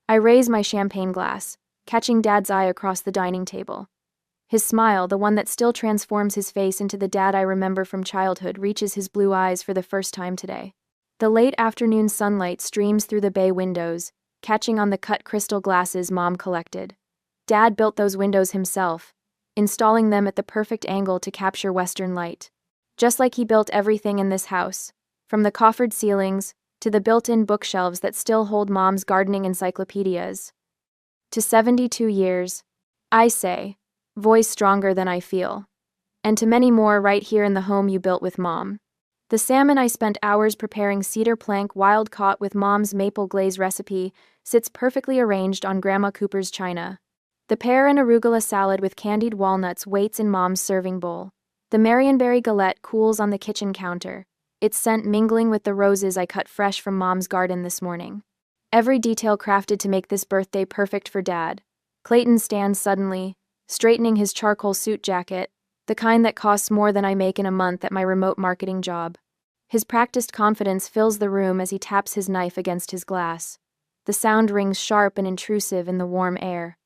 I raise my champagne glass, catching Dad's eye across the dining table. His smile, the one that still transforms his face into the Dad I remember from childhood, reaches his blue eyes for the first time today. The late afternoon sunlight streams through the bay windows, catching on the cut crystal glasses Mom collected. Dad built those windows himself, installing them at the perfect angle to capture western light. Just like he built everything in this house, from the coffered ceilings to the built-in bookshelves that still hold Mom's gardening encyclopedias. To 72 years, I say, voice stronger than I feel. And to many more right here in the home you built with Mom. The salmon I spent hours preparing, cedar plank wild caught with Mom's maple glaze recipe, sits perfectly arranged on Grandma Cooper's china. The pear and arugula salad with candied walnuts waits in Mom's serving bowl. The marionberry galette cools on the kitchen counter, its scent mingling with the roses I cut fresh from Mom's garden this morning. Every detail crafted to make this birthday perfect for Dad. Clayton stands suddenly, straightening his charcoal suit jacket, the kind that costs more than I make in a month at my remote marketing job. His practiced confidence fills the room as he taps his knife against his glass. The sound rings sharp and intrusive in the warm air.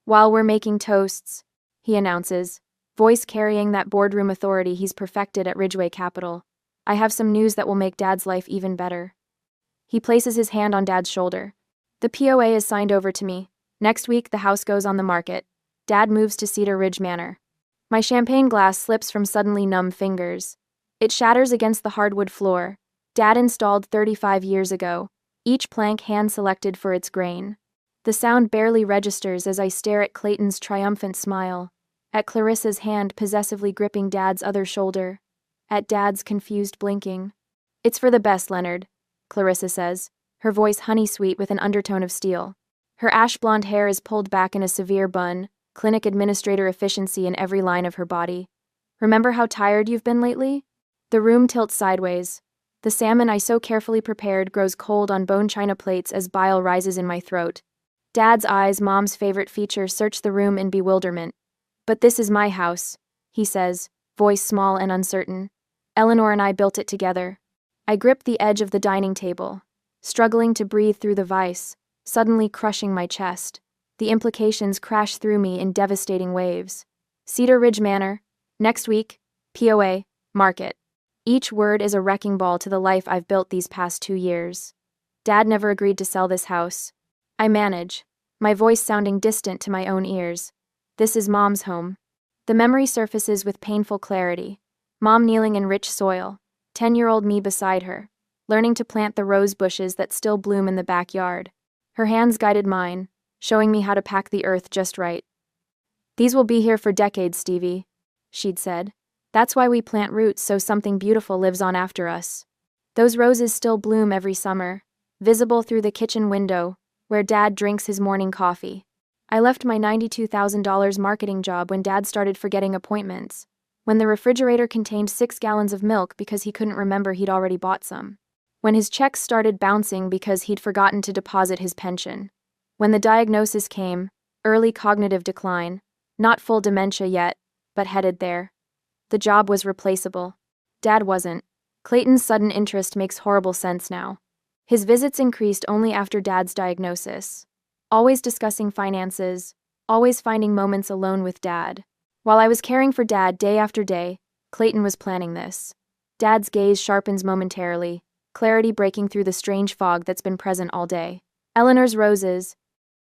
While we're making toasts, he announces, voice carrying that boardroom authority he's perfected at Ridgeway Capital, I have some news that will make Dad's life even better. He places his hand on Dad's shoulder. The POA is signed over to me. Next week, the house goes on the market. Dad moves to Cedar Ridge Manor. My champagne glass slips from suddenly numb fingers. It shatters against the hardwood floor. Dad installed 35 years ago, each plank hand-selected for its grain. The sound barely registers as I stare at Clayton's triumphant smile, at Clarissa's hand possessively gripping Dad's other shoulder, at Dad's confused blinking. It's for the best, Leonard, Clarissa says, her voice honey-sweet with an undertone of steel. Her ash-blonde hair is pulled back in a severe bun, clinic administrator efficiency in every line of her body. Remember how tired you've been lately? The room tilts sideways. The salmon I so carefully prepared grows cold on bone china plates as bile rises in my throat. Dad's eyes, Mom's favorite feature, search the room in bewilderment. But this is my house, he says, voice small and uncertain. Eleanor and I built it together. I grip the edge of the dining table, struggling to breathe through the vice, suddenly crushing my chest. The implications crash through me in devastating waves. Cedar Ridge Manor, next week, POA, market. Each word is a wrecking ball to the life I've built these past 2 years. Dad never agreed to sell this house. I manage, my voice sounding distant to my own ears. This is Mom's home. The memory surfaces with painful clarity. Mom kneeling in rich soil, 10-year-old me beside her, learning to plant the rose bushes that still bloom in the backyard. Her hands guided mine, showing me how to pack the earth just right. These will be here for decades, Stevie, she'd said. That's why we plant roots, so something beautiful lives on after us. Those roses still bloom every summer, visible through the kitchen window, where Dad drinks his morning coffee. I left my $92,000 marketing job when Dad started forgetting appointments, when the refrigerator contained 6 gallons of milk because he couldn't remember he'd already bought some, when his checks started bouncing because he'd forgotten to deposit his pension. When the diagnosis came, early cognitive decline, not full dementia yet, but headed there. The job was replaceable. Dad wasn't. Clayton's sudden interest makes horrible sense now. His visits increased only after Dad's diagnosis. Always discussing finances, always finding moments alone with Dad. While I was caring for Dad day after day, Clayton was planning this. Dad's gaze sharpens momentarily, clarity breaking through the strange fog that's been present all day. Eleanor's roses,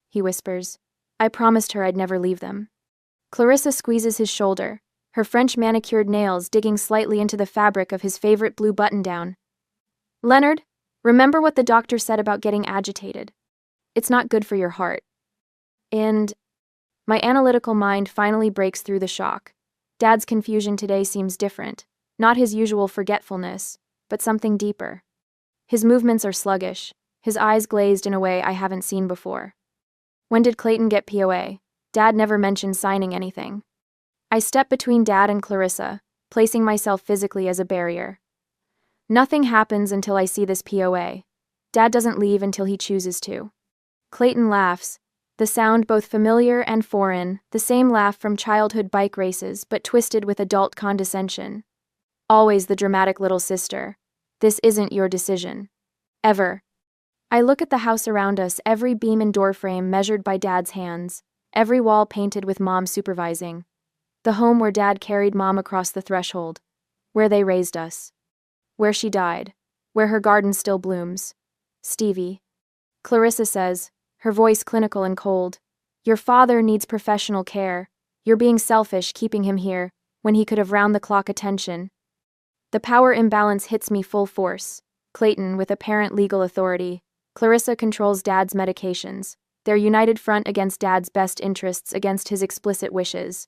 he whispers. I promised her I'd never leave them. Clarissa squeezes his shoulder, her French manicured nails digging slightly into the fabric of his favorite blue button-down. Leonard, remember what the doctor said about getting agitated. It's not good for your heart. And my analytical mind finally breaks through the shock. Dad's confusion today seems different, not his usual forgetfulness, but something deeper. His movements are sluggish, his eyes glazed in a way I haven't seen before. When did Clayton get POA? Dad never mentioned signing anything. I step between Dad and Clarissa, placing myself physically as a barrier. Nothing happens until I see this POA. Dad doesn't leave until he chooses to. Clayton laughs, the sound both familiar and foreign, the same laugh from childhood bike races but twisted with adult condescension. Always the dramatic little sister. This isn't your decision. Ever. I look at the house around us, every beam and doorframe measured by Dad's hands, every wall painted with Mom supervising. The home where Dad carried Mom across the threshold, where they raised us, where she died, where her garden still blooms. Stevie. Clarissa says, her voice clinical and cold, your father needs professional care. You're being selfish keeping him here, when he could have round-the-clock attention. The power imbalance hits me full force. Clayton, with apparent legal authority. Clarissa controls Dad's medications. Their united front against Dad's best interests, against his explicit wishes.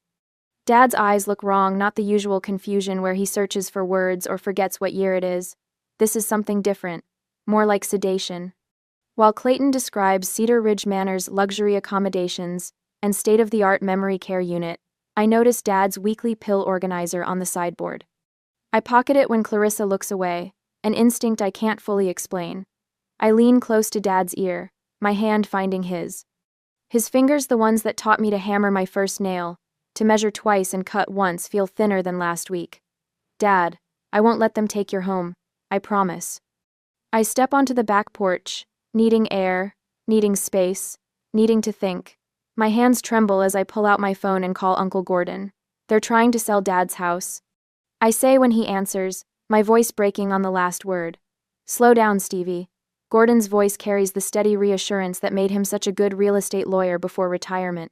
Dad's eyes look wrong, not the usual confusion where he searches for words or forgets what year it is. This is something different, more like sedation. While Clayton describes Cedar Ridge Manor's luxury accommodations and state-of-the-art memory care unit, I notice Dad's weekly pill organizer on the sideboard. I pocket it when Clarissa looks away, an instinct I can't fully explain. I lean close to Dad's ear, my hand finding his. His fingers, the ones that taught me to hammer my first nail, to measure twice and cut once, feel thinner than last week. Dad, I won't let them take your home, I promise. I step onto the back porch, needing air, needing space, needing to think. My hands tremble as I pull out my phone and call Uncle Gordon. They're trying to sell Dad's house. I say when he answers, my voice breaking on the last word. Slow down, Stevie. Gordon's voice carries the steady reassurance that made him such a good real estate lawyer before retirement.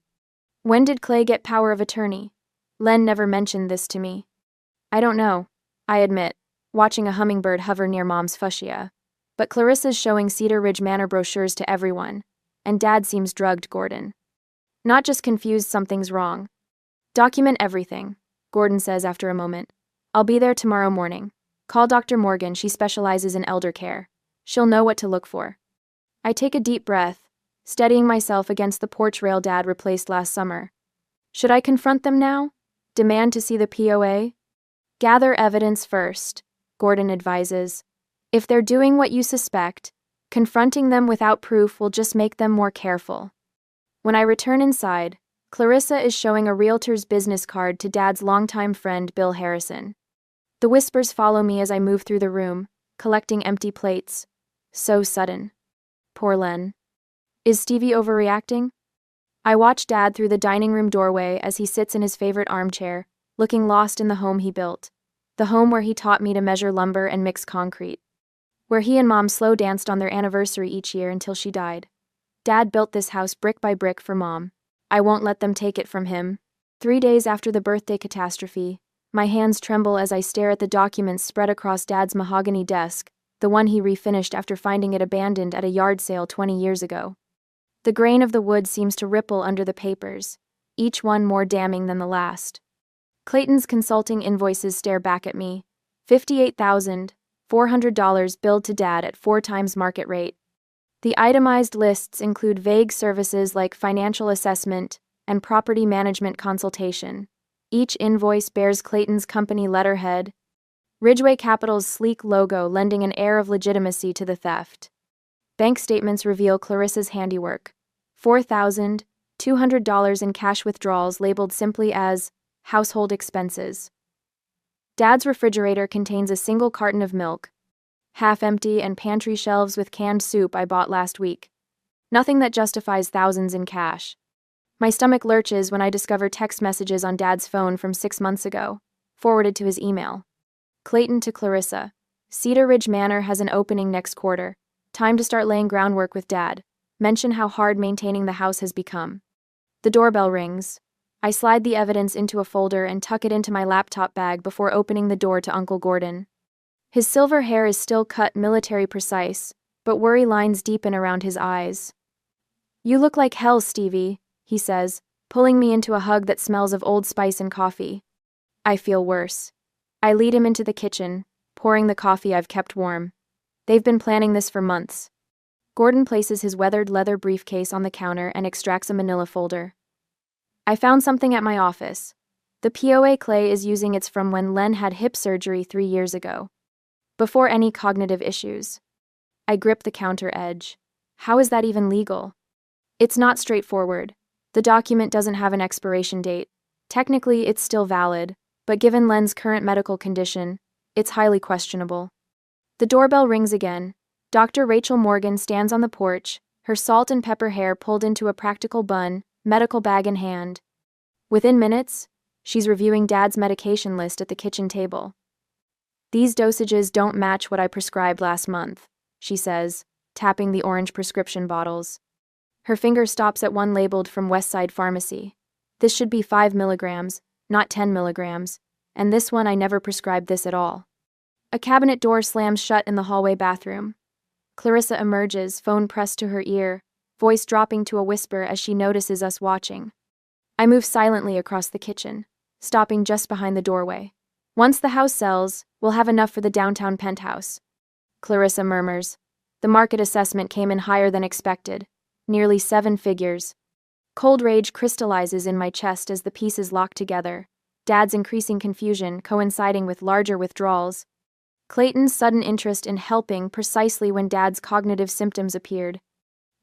When did Clay get power of attorney? Len never mentioned this to me. I don't know, I admit, watching a hummingbird hover near Mom's fuchsia. But Clarissa's showing Cedar Ridge Manor brochures to everyone, and Dad seems drugged, Gordon. Not just confused, something's wrong. Document everything, Gordon says after a moment. I'll be there tomorrow morning. Call Dr. Morgan, she specializes in elder care. She'll know what to look for. I take a deep breath, steadying myself against the porch rail Dad replaced last summer. Should I confront them now? Demand to see the POA? Gather evidence first, Gordon advises. If they're doing what you suspect, confronting them without proof will just make them more careful. When I return inside, Clarissa is showing a realtor's business card to Dad's longtime friend Bill Harrison. The whispers follow me as I move through the room, collecting empty plates. So sudden. Poor Len. Is Stevie overreacting? I watch Dad through the dining room doorway as he sits in his favorite armchair, looking lost in the home he built. The home where he taught me to measure lumber and mix concrete. Where he and Mom slow danced on their anniversary each year until she died. Dad built this house brick by brick for Mom. I won't let them take it from him. 3 days after the birthday catastrophe, my hands tremble as I stare at the documents spread across Dad's mahogany desk, the one he refinished after finding it abandoned at a yard sale 20 years ago. The grain of the wood seems to ripple under the papers, each one more damning than the last. Clayton's consulting invoices stare back at me. $58,400 billed to Dad at 4 times market rate. The itemized lists include vague services like financial assessment and property management consultation. Each invoice bears Clayton's company letterhead, Ridgeway Capital's sleek logo lending an air of legitimacy to the theft. Bank statements reveal Clarissa's handiwork. $4,200 in cash withdrawals labeled simply as household expenses. Dad's refrigerator contains a single carton of milk, half empty, and pantry shelves with canned soup I bought last week. Nothing that justifies thousands in cash. My stomach lurches when I discover text messages on Dad's phone from 6 months ago, forwarded to his email. Clayton to Clarissa. Cedar Ridge Manor has an opening next quarter. Time to start laying groundwork with Dad. Mention how hard maintaining the house has become. The doorbell rings. I slide the evidence into a folder and tuck it into my laptop bag before opening the door to Uncle Gordon. His silver hair is still cut military precise, but worry lines deepen around his eyes. You look like hell, Stevie, he says, pulling me into a hug that smells of Old Spice and coffee. I feel worse. I lead him into the kitchen, pouring the coffee I've kept warm. They've been planning this for months. Gordon places his weathered leather briefcase on the counter and extracts a manila folder. I found something at my office. The POA Clay is using it's from when Len had hip surgery 3 years ago. Before any cognitive issues. I grip the counter edge. How is that even legal? It's not straightforward. The document doesn't have an expiration date. Technically, it's still valid, but given Len's current medical condition, it's highly questionable. The doorbell rings again, Dr. Rachel Morgan stands on the porch, her salt and pepper hair pulled into a practical bun, medical bag in hand. Within minutes, she's reviewing Dad's medication list at the kitchen table. "These dosages don't match what I prescribed last month," she says, tapping the orange prescription bottles. Her finger stops at one labeled from Westside Pharmacy. "This should be 5 milligrams, not 10 milligrams, and this one I never prescribed this at all." A cabinet door slams shut in the hallway bathroom. Clarissa emerges, phone pressed to her ear, voice dropping to a whisper as she notices us watching. I move silently across the kitchen, stopping just behind the doorway. "Once the house sells, we'll have enough for the downtown penthouse," Clarissa murmurs. The market assessment came in higher than expected, nearly 7 figures. Cold rage crystallizes in my chest as the pieces lock together, Dad's increasing confusion coinciding with larger withdrawals. Clayton's sudden interest in helping precisely when Dad's cognitive symptoms appeared.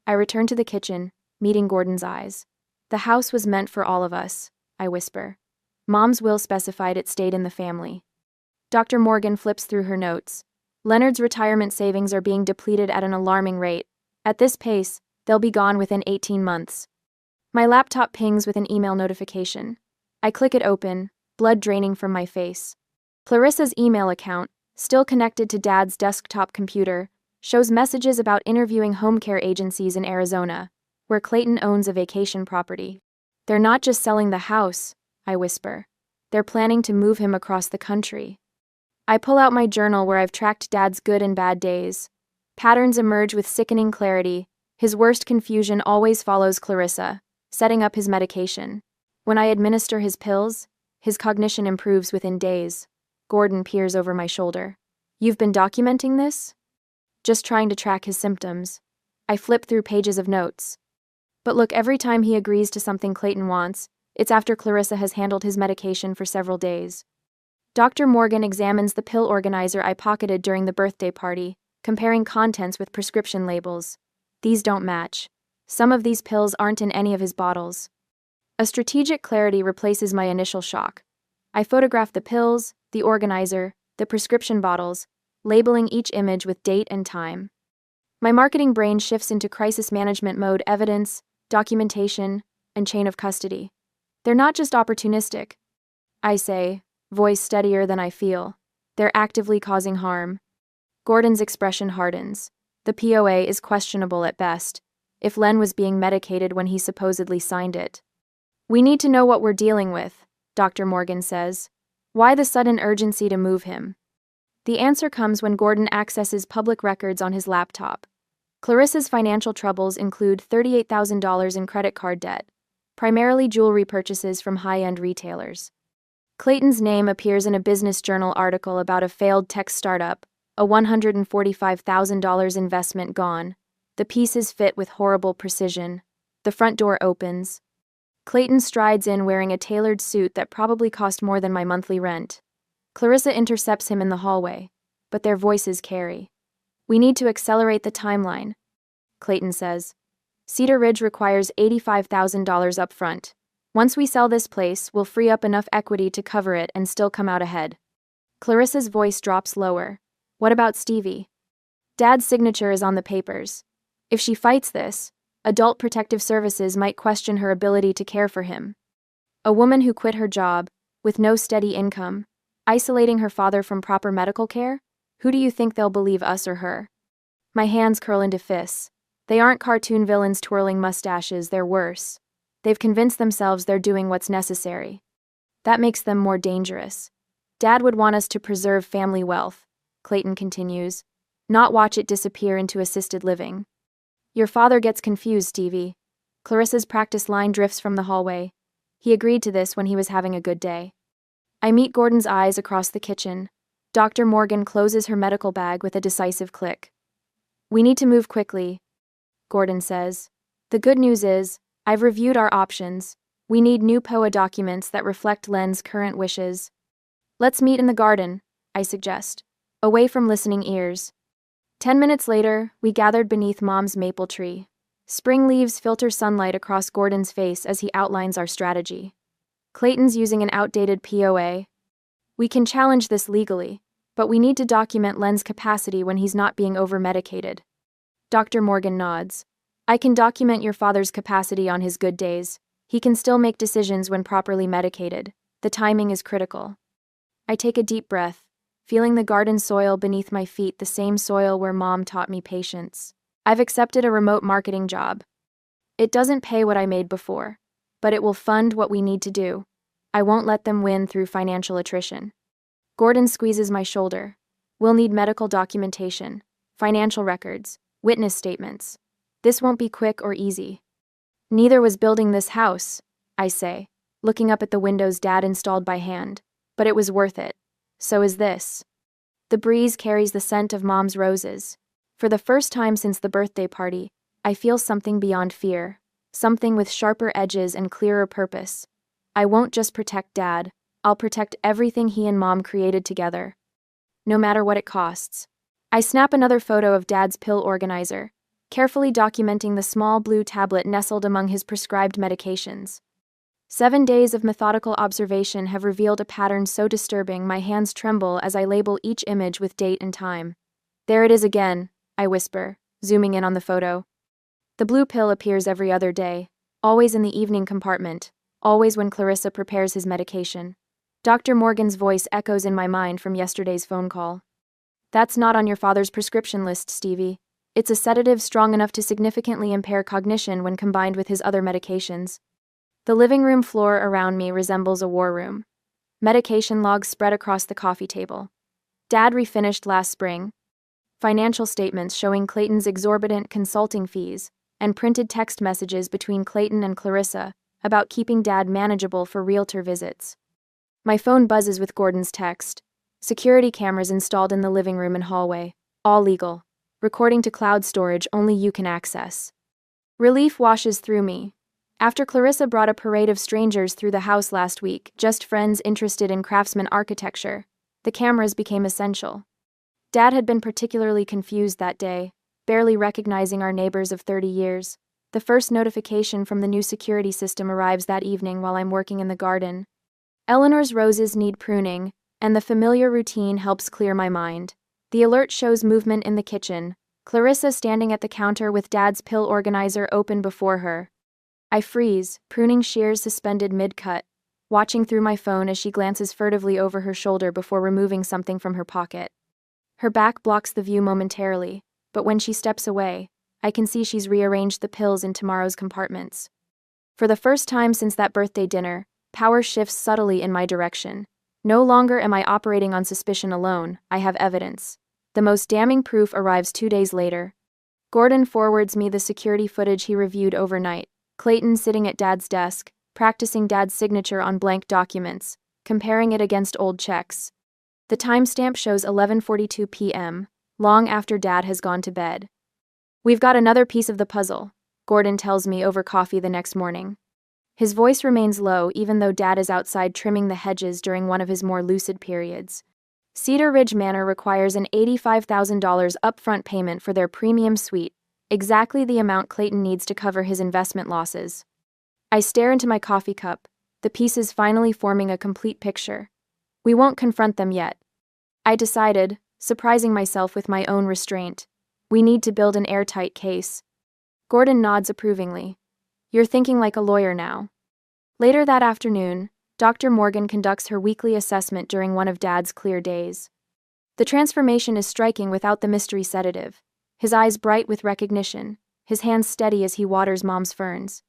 I return to the kitchen, meeting Gordon's eyes. "The house was meant for all of us," I whisper. "Mom's will specified it stayed in the family." Dr. Morgan flips through her notes. "Leonard's retirement savings are being depleted at an alarming rate. At this pace, they'll be gone within 18 months. My laptop pings with an email notification. I click it open, blood draining from my face. Clarissa's email account, still connected to Dad's desktop computer, shows messages about interviewing home care agencies in Arizona, where Clayton owns a vacation property. "They're not just selling the house," I whisper. "They're planning to move him across the country." I pull out my journal where I've tracked Dad's good and bad days. Patterns emerge with sickening clarity. His worst confusion always follows Clarissa, setting up his medication. When I administer his pills, his cognition improves within days. Gordon peers over my shoulder. "You've been documenting this?" "Just trying to track his symptoms." I flip through pages of notes. "But look, every time he agrees to something Clayton wants, it's after Clarissa has handled his medication for several days." Dr. Morgan examines the pill organizer I pocketed during the birthday party, comparing contents with prescription labels. "These don't match. Some of these pills aren't in any of his bottles." A strategic clarity replaces my initial shock. I photograph the pills, the organizer, the prescription bottles, labeling each image with date and time. My marketing brain shifts into crisis management mode: evidence, documentation, and chain of custody. "They're not just opportunistic," I say, voice steadier than I feel. "They're actively causing harm." Gordon's expression hardens. The POA is questionable at best, if Len was being medicated when he supposedly signed it. "We need to know what we're dealing with," Dr. Morgan says. "Why the sudden urgency to move him?" The answer comes when Gordon accesses public records on his laptop. Clarissa's financial troubles include $38,000 in credit card debt, primarily jewelry purchases from high-end retailers. Clayton's name appears in a Business Journal article about a failed tech startup, a $145,000 investment gone. The pieces fit with horrible precision. The front door opens. Clayton strides in wearing a tailored suit that probably cost more than my monthly rent. Clarissa intercepts him in the hallway, but their voices carry. "We need to accelerate the timeline," Clayton says. "Cedar Ridge requires $85,000 up front. Once we sell this place, we'll free up enough equity to cover it and still come out ahead." Clarissa's voice drops lower. "What about Stevie?" "Dad's signature is on the papers. If she fights this, Adult Protective Services might question her ability to care for him. A woman who quit her job, with no steady income, isolating her father from proper medical care? Who do you think they'll believe, us or her?" My hands curl into fists. They aren't cartoon villains twirling mustaches, they're worse. They've convinced themselves they're doing what's necessary. That makes them more dangerous. "Dad would want us to preserve family wealth," Clayton continues, "not watch it disappear into assisted living." "Your father gets confused, Stevie." Clarissa's practice line drifts from the hallway. "He agreed to this when he was having a good day." I meet Gordon's eyes across the kitchen. Dr. Morgan closes her medical bag with a decisive click. "We need to move quickly," Gordon says. "The good news is, I've reviewed our options. We need new POA documents that reflect Len's current wishes." "Let's meet in the garden," I suggest, away from listening ears. 10 minutes later, we gathered beneath Mom's maple tree. Spring leaves filter sunlight across Gordon's face as he outlines our strategy. Clayton's using an outdated POA. "We can challenge this legally," But we need to document Len's capacity when he's not being over-medicated. Dr. Morgan nods. I can document your father's capacity on his good days. He can still make decisions when properly medicated. The timing is critical. I take a deep breath, feeling the garden soil beneath my feet, the same soil where Mom taught me patience. I've accepted a remote marketing job. It doesn't pay what I made before, but it will fund what we need to do. I won't let them win through financial attrition. Gordon squeezes my shoulder. We'll need medical documentation, financial records, witness statements. This won't be quick or easy. Neither was building this house, I say, looking up at the windows Dad installed by hand. But it was worth it. So is this. The breeze carries the scent of Mom's roses. For the first time since the birthday party, I feel something beyond fear, something with sharper edges and clearer purpose. I won't just protect Dad, I'll protect everything he and Mom created together. No matter what it costs. I snap another photo of Dad's pill organizer, carefully documenting the small blue tablet nestled among his prescribed medications. 7 days of methodical observation have revealed a pattern so disturbing my hands tremble as I label each image with date and time. There it is again, I whisper, zooming in on the photo. The blue pill appears every other day, always in the evening compartment, always when Clarissa prepares his medication. Dr. Morgan's voice echoes in my mind from yesterday's phone call. That's not on your father's prescription list, Stevie. It's a sedative strong enough to significantly impair cognition when combined with his other medications. The living room floor around me resembles a war room. Medication logs spread across the coffee table. Dad refinished last spring. Financial statements showing Clayton's exorbitant consulting fees, and printed text messages between Clayton and Clarissa about keeping Dad manageable for realtor visits. My phone buzzes with Gordon's text. Security cameras installed in the living room and hallway. All legal. Recording to cloud storage only you can access. Relief washes through me. After Clarissa brought a parade of strangers through the house last week, just friends interested in craftsman architecture, the cameras became essential. Dad had been particularly confused that day, barely recognizing our neighbors of 30 years. The first notification from the new security system arrives that evening while I'm working in the garden. Eleanor's roses need pruning, and the familiar routine helps clear my mind. The alert shows movement in the kitchen, Clarissa standing at the counter with Dad's pill organizer open before her. I freeze, pruning shears suspended mid-cut, watching through my phone as she glances furtively over her shoulder before removing something from her pocket. Her back blocks the view momentarily, but when she steps away, I can see she's rearranged the pills in tomorrow's compartments. For the first time since that birthday dinner, power shifts subtly in my direction. No longer am I operating on suspicion alone, I have evidence. The most damning proof arrives 2 days later. Gordon forwards me the security footage he reviewed overnight. Clayton sitting at Dad's desk, practicing Dad's signature on blank documents, comparing it against old checks. The timestamp shows 11:42 p.m., long after Dad has gone to bed. We've got another piece of the puzzle, Gordon tells me over coffee the next morning. His voice remains low even though Dad is outside trimming the hedges during one of his more lucid periods. Cedar Ridge Manor requires an $85,000 upfront payment for their premium suite, exactly the amount Clayton needs to cover his investment losses. I stare into my coffee cup, the pieces finally forming a complete picture. We won't confront them yet. I decided, surprising myself with my own restraint. We need to build an airtight case. Gordon nods approvingly. You're thinking like a lawyer now. Later that afternoon, Dr. Morgan conducts her weekly assessment during one of Dad's clear days. The transformation is striking without the mystery sedative. His eyes bright with recognition, his hands steady as he waters Mom's ferns.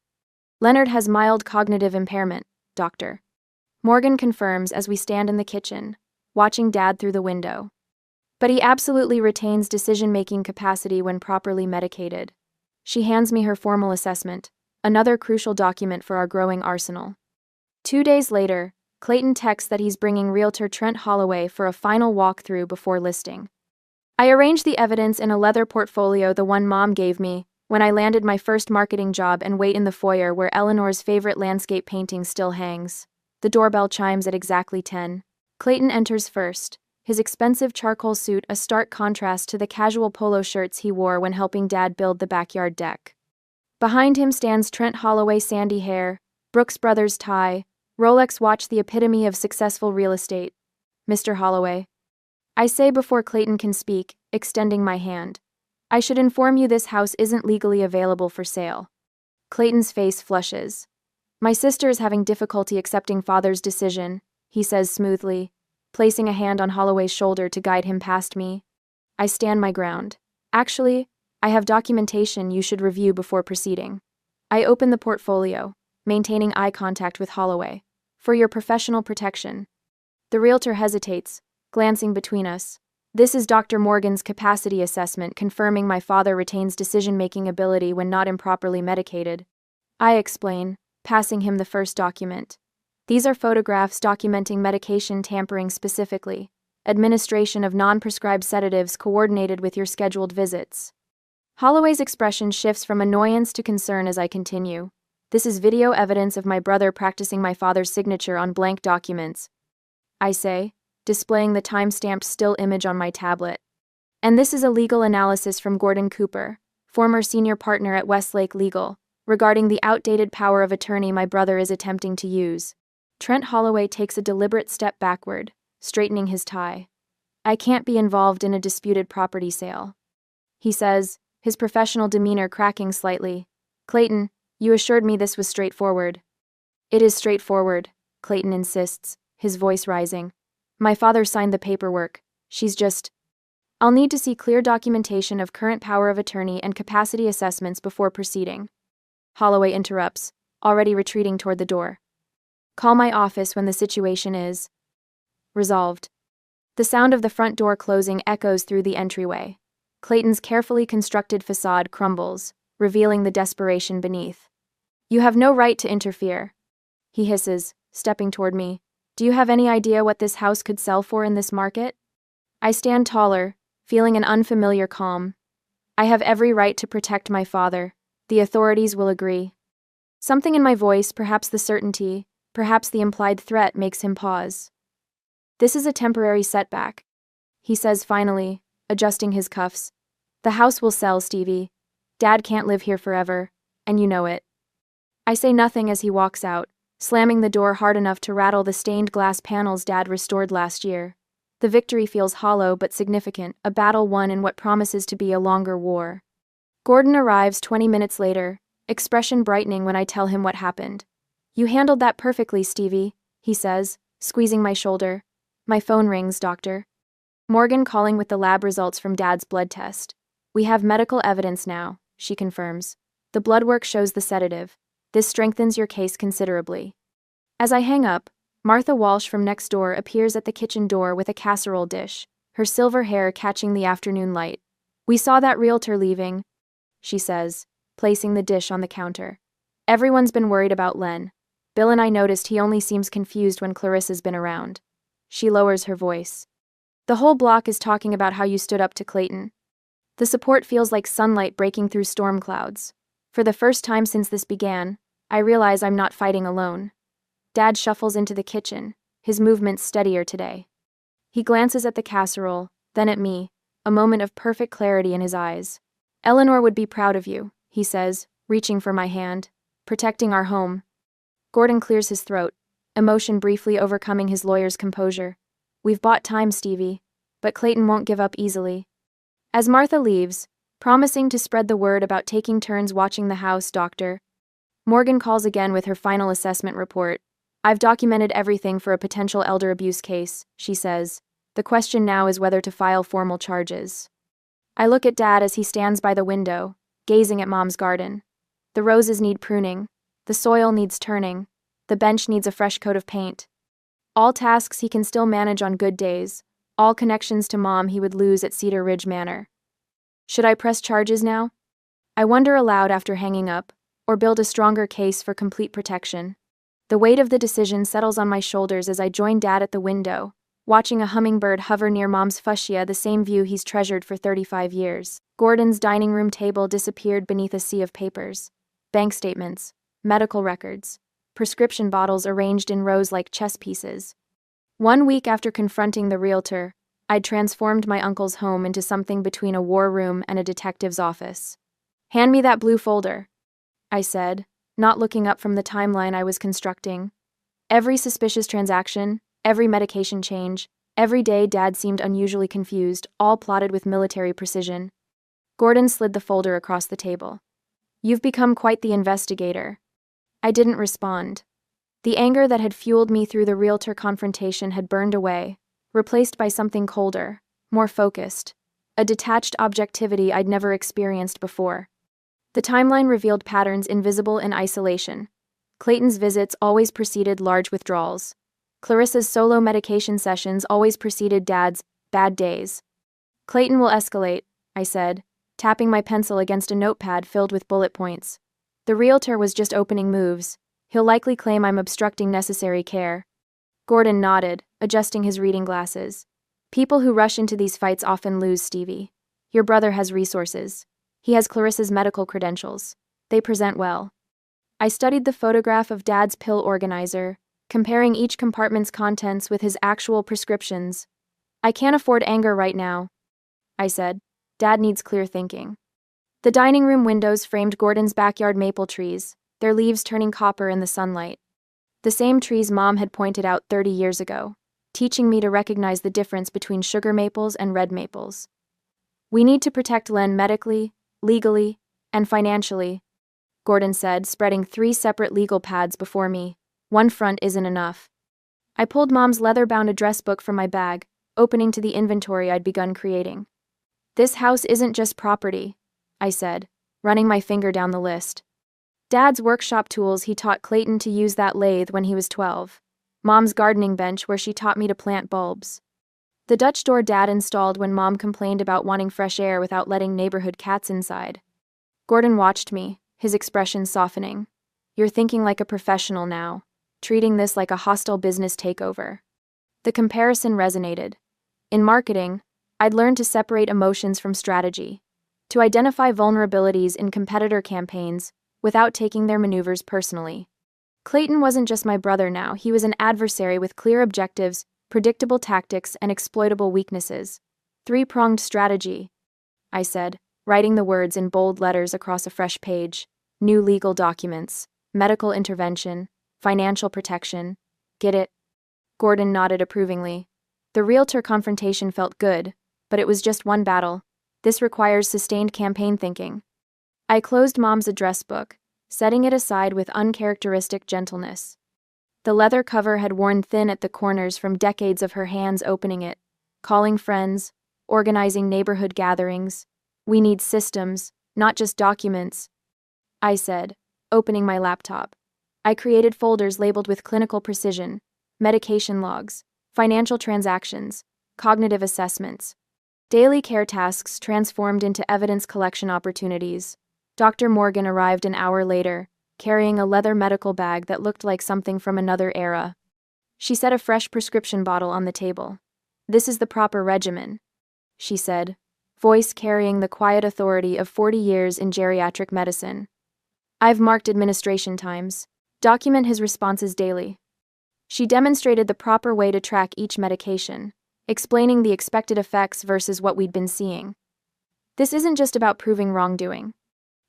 Leonard has mild cognitive impairment, Doctor. Morgan confirms as we stand in the kitchen, watching Dad through the window. But he absolutely retains decision-making capacity when properly medicated. She hands me her formal assessment, another crucial document for our growing arsenal. 2 days later, Clayton texts that he's bringing realtor Trent Holloway for a final walkthrough before listing. I arrange the evidence in a leather portfolio, the one Mom gave me, when I landed my first marketing job, and wait in the foyer where Eleanor's favorite landscape painting still hangs. The doorbell chimes at exactly 10. Clayton enters first, his expensive charcoal suit a stark contrast to the casual polo shirts he wore when helping Dad build the backyard deck. Behind him stands Trent Holloway, sandy hair, Brooks Brothers tie, Rolex watch, the epitome of successful real estate. Mr. Holloway. I say before Clayton can speak, extending my hand. I should inform you this house isn't legally available for sale. Clayton's face flushes. My sister is having difficulty accepting father's decision, he says smoothly, placing a hand on Holloway's shoulder to guide him past me. I stand my ground. Actually, I have documentation you should review before proceeding. I open the portfolio, maintaining eye contact with Holloway. For your professional protection. The realtor hesitates, glancing between us. This is Dr. Morgan's capacity assessment confirming my father retains decision-making ability when not improperly medicated. I explain, passing him the first document. These are photographs documenting medication tampering specifically, administration of non-prescribed sedatives coordinated with your scheduled visits. Holloway's expression shifts from annoyance to concern as I continue. This is video evidence of my brother practicing my father's signature on blank documents. I say, displaying the time-stamped still image on my tablet. And this is a legal analysis from Gordon Cooper, former senior partner at Westlake Legal, regarding the outdated power of attorney my brother is attempting to use. Trent Holloway takes a deliberate step backward, straightening his tie. I can't be involved in a disputed property sale. He says, his professional demeanor cracking slightly. Clayton, you assured me this was straightforward. It is straightforward, Clayton insists, his voice rising. My father signed the paperwork. She's just... I'll need to see clear documentation of current power of attorney and capacity assessments before proceeding. Holloway interrupts, already retreating toward the door. Call my office when the situation is resolved. The sound of the front door closing echoes through the entryway. Clayton's carefully constructed facade crumbles, revealing the desperation beneath. You have no right to interfere, he hisses, stepping toward me. Do you have any idea what this house could sell for in this market? I stand taller, feeling an unfamiliar calm. I have every right to protect my father. The authorities will agree. Something in my voice, perhaps the certainty, perhaps the implied threat, makes him pause. This is a temporary setback, he says finally, adjusting his cuffs. The house will sell, Stevie. Dad can't live here forever, and you know it. I say nothing as he walks out, slamming the door hard enough to rattle the stained glass panels Dad restored last year. The victory feels hollow but significant, a battle won in what promises to be a longer war. Gordon arrives 20 minutes later, expression brightening when I tell him what happened. You handled that perfectly, Stevie, he says, squeezing my shoulder. My phone rings, doctor. Morgan calling with the lab results from Dad's blood test. We have medical evidence now, she confirms. The blood work shows the sedative. This strengthens your case considerably. As I hang up, Martha Walsh from next door appears at the kitchen door with a casserole dish, her silver hair catching the afternoon light. We saw that realtor leaving, she says, placing the dish on the counter. Everyone's been worried about Len. Bill and I noticed he only seems confused when Clarissa's been around. She lowers her voice. The whole block is talking about how you stood up to Clayton. The support feels like sunlight breaking through storm clouds. For the first time since this began, I realize I'm not fighting alone. Dad shuffles into the kitchen, his movements steadier today. He glances at the casserole, then at me, a moment of perfect clarity in his eyes. Eleanor would be proud of you, he says, reaching for my hand. Protecting our home. Gordon clears his throat, emotion briefly overcoming his lawyer's composure. We've bought time, Stevie, but Clayton won't give up easily. As Martha leaves, promising to spread the word about taking turns watching the house, doctor, Morgan calls again with her final assessment report. I've documented everything for a potential elder abuse case, she says. The question now is whether to file formal charges. I look at Dad as he stands by the window, gazing at Mom's garden. The roses need pruning. The soil needs turning. The bench needs a fresh coat of paint. All tasks he can still manage on good days. All connections to Mom he would lose at Cedar Ridge Manor. Should I press charges now? I wonder aloud after hanging up, or build a stronger case for complete protection. The weight of the decision settles on my shoulders as I join Dad at the window, watching a hummingbird hover near Mom's fuchsia, the same view he's treasured for 35 years. Gordon's dining room table disappeared beneath a sea of papers. Bank statements, medical records, prescription bottles arranged in rows like chess pieces. 1 week after confronting the realtor, I'd transformed my uncle's home into something between a war room and a detective's office. Hand me that blue folder, I said, not looking up from the timeline I was constructing. Every suspicious transaction, every medication change, Every day, Dad seemed unusually confused, all plotted with military precision. Gordon slid the folder across the table. "You've become quite the investigator." I didn't respond. The anger that had fueled me through the realtor confrontation had burned away, replaced by something colder, more focused, a detached objectivity I'd never experienced before. The timeline revealed patterns invisible in isolation. Clayton's visits always preceded large withdrawals. Clarissa's solo medication sessions always preceded Dad's bad days. "Clayton will escalate," I said, tapping my pencil against a notepad filled with bullet points. "The realtor was just opening moves. He'll likely claim I'm obstructing necessary care." Gordon nodded, adjusting his reading glasses. "People who rush into these fights often lose, Stevie. Your brother has resources. He has Clarissa's medical credentials. They present well." I studied the photograph of Dad's pill organizer, comparing each compartment's contents with his actual prescriptions. "I can't afford anger right now," I said. "Dad needs clear thinking." The dining room windows framed Gordon's backyard maple trees, their leaves turning copper in the sunlight. The same trees Mom had pointed out 30 years ago, teaching me to recognize the difference between sugar maples and red maples. "We need to protect Len medically, legally, and financially," Gordon said, spreading 3 separate legal pads before me. "One front isn't enough." I pulled Mom's leather-bound address book from my bag, opening to the inventory I'd begun creating. "This house isn't just property," I said, running my finger down the list. Dad's workshop tools, he taught Clayton to use that lathe when he was 12. Mom's gardening bench where she taught me to plant bulbs. The Dutch door Dad installed when Mom complained about wanting fresh air without letting neighborhood cats inside. Gordon watched me, his expression softening. "You're thinking like a professional now, treating this like a hostile business takeover." The comparison resonated. In marketing, I'd learned to separate emotions from strategy, to identify vulnerabilities in competitor campaigns without taking their maneuvers personally. Clayton wasn't just my brother now, he was an adversary with clear objectives, predictable tactics, and exploitable weaknesses. "Three-pronged strategy," I said, writing the words in bold letters across a fresh page. "New legal documents, medical intervention, financial protection. Get it?" Gordon nodded approvingly. The realtor confrontation felt good, but it was just one battle. This requires sustained campaign thinking. I closed Mom's address book, setting it aside with uncharacteristic gentleness. The leather cover had worn thin at the corners from decades of her hands opening it, calling friends, organizing neighborhood gatherings. "We need systems, not just documents," I said, opening my laptop. I created folders labeled with clinical precision, medication logs, financial transactions, cognitive assessments. Daily care tasks transformed into evidence collection opportunities. Dr. Morgan arrived an hour later, carrying a leather medical bag that looked like something from another era. She set a fresh prescription bottle on the table. "This is the proper regimen," she said, voice carrying the quiet authority of 40 years in geriatric medicine. "I've marked administration times. Document his responses daily." She demonstrated the proper way to track each medication, explaining the expected effects versus what we'd been seeing. "This isn't just about proving wrongdoing.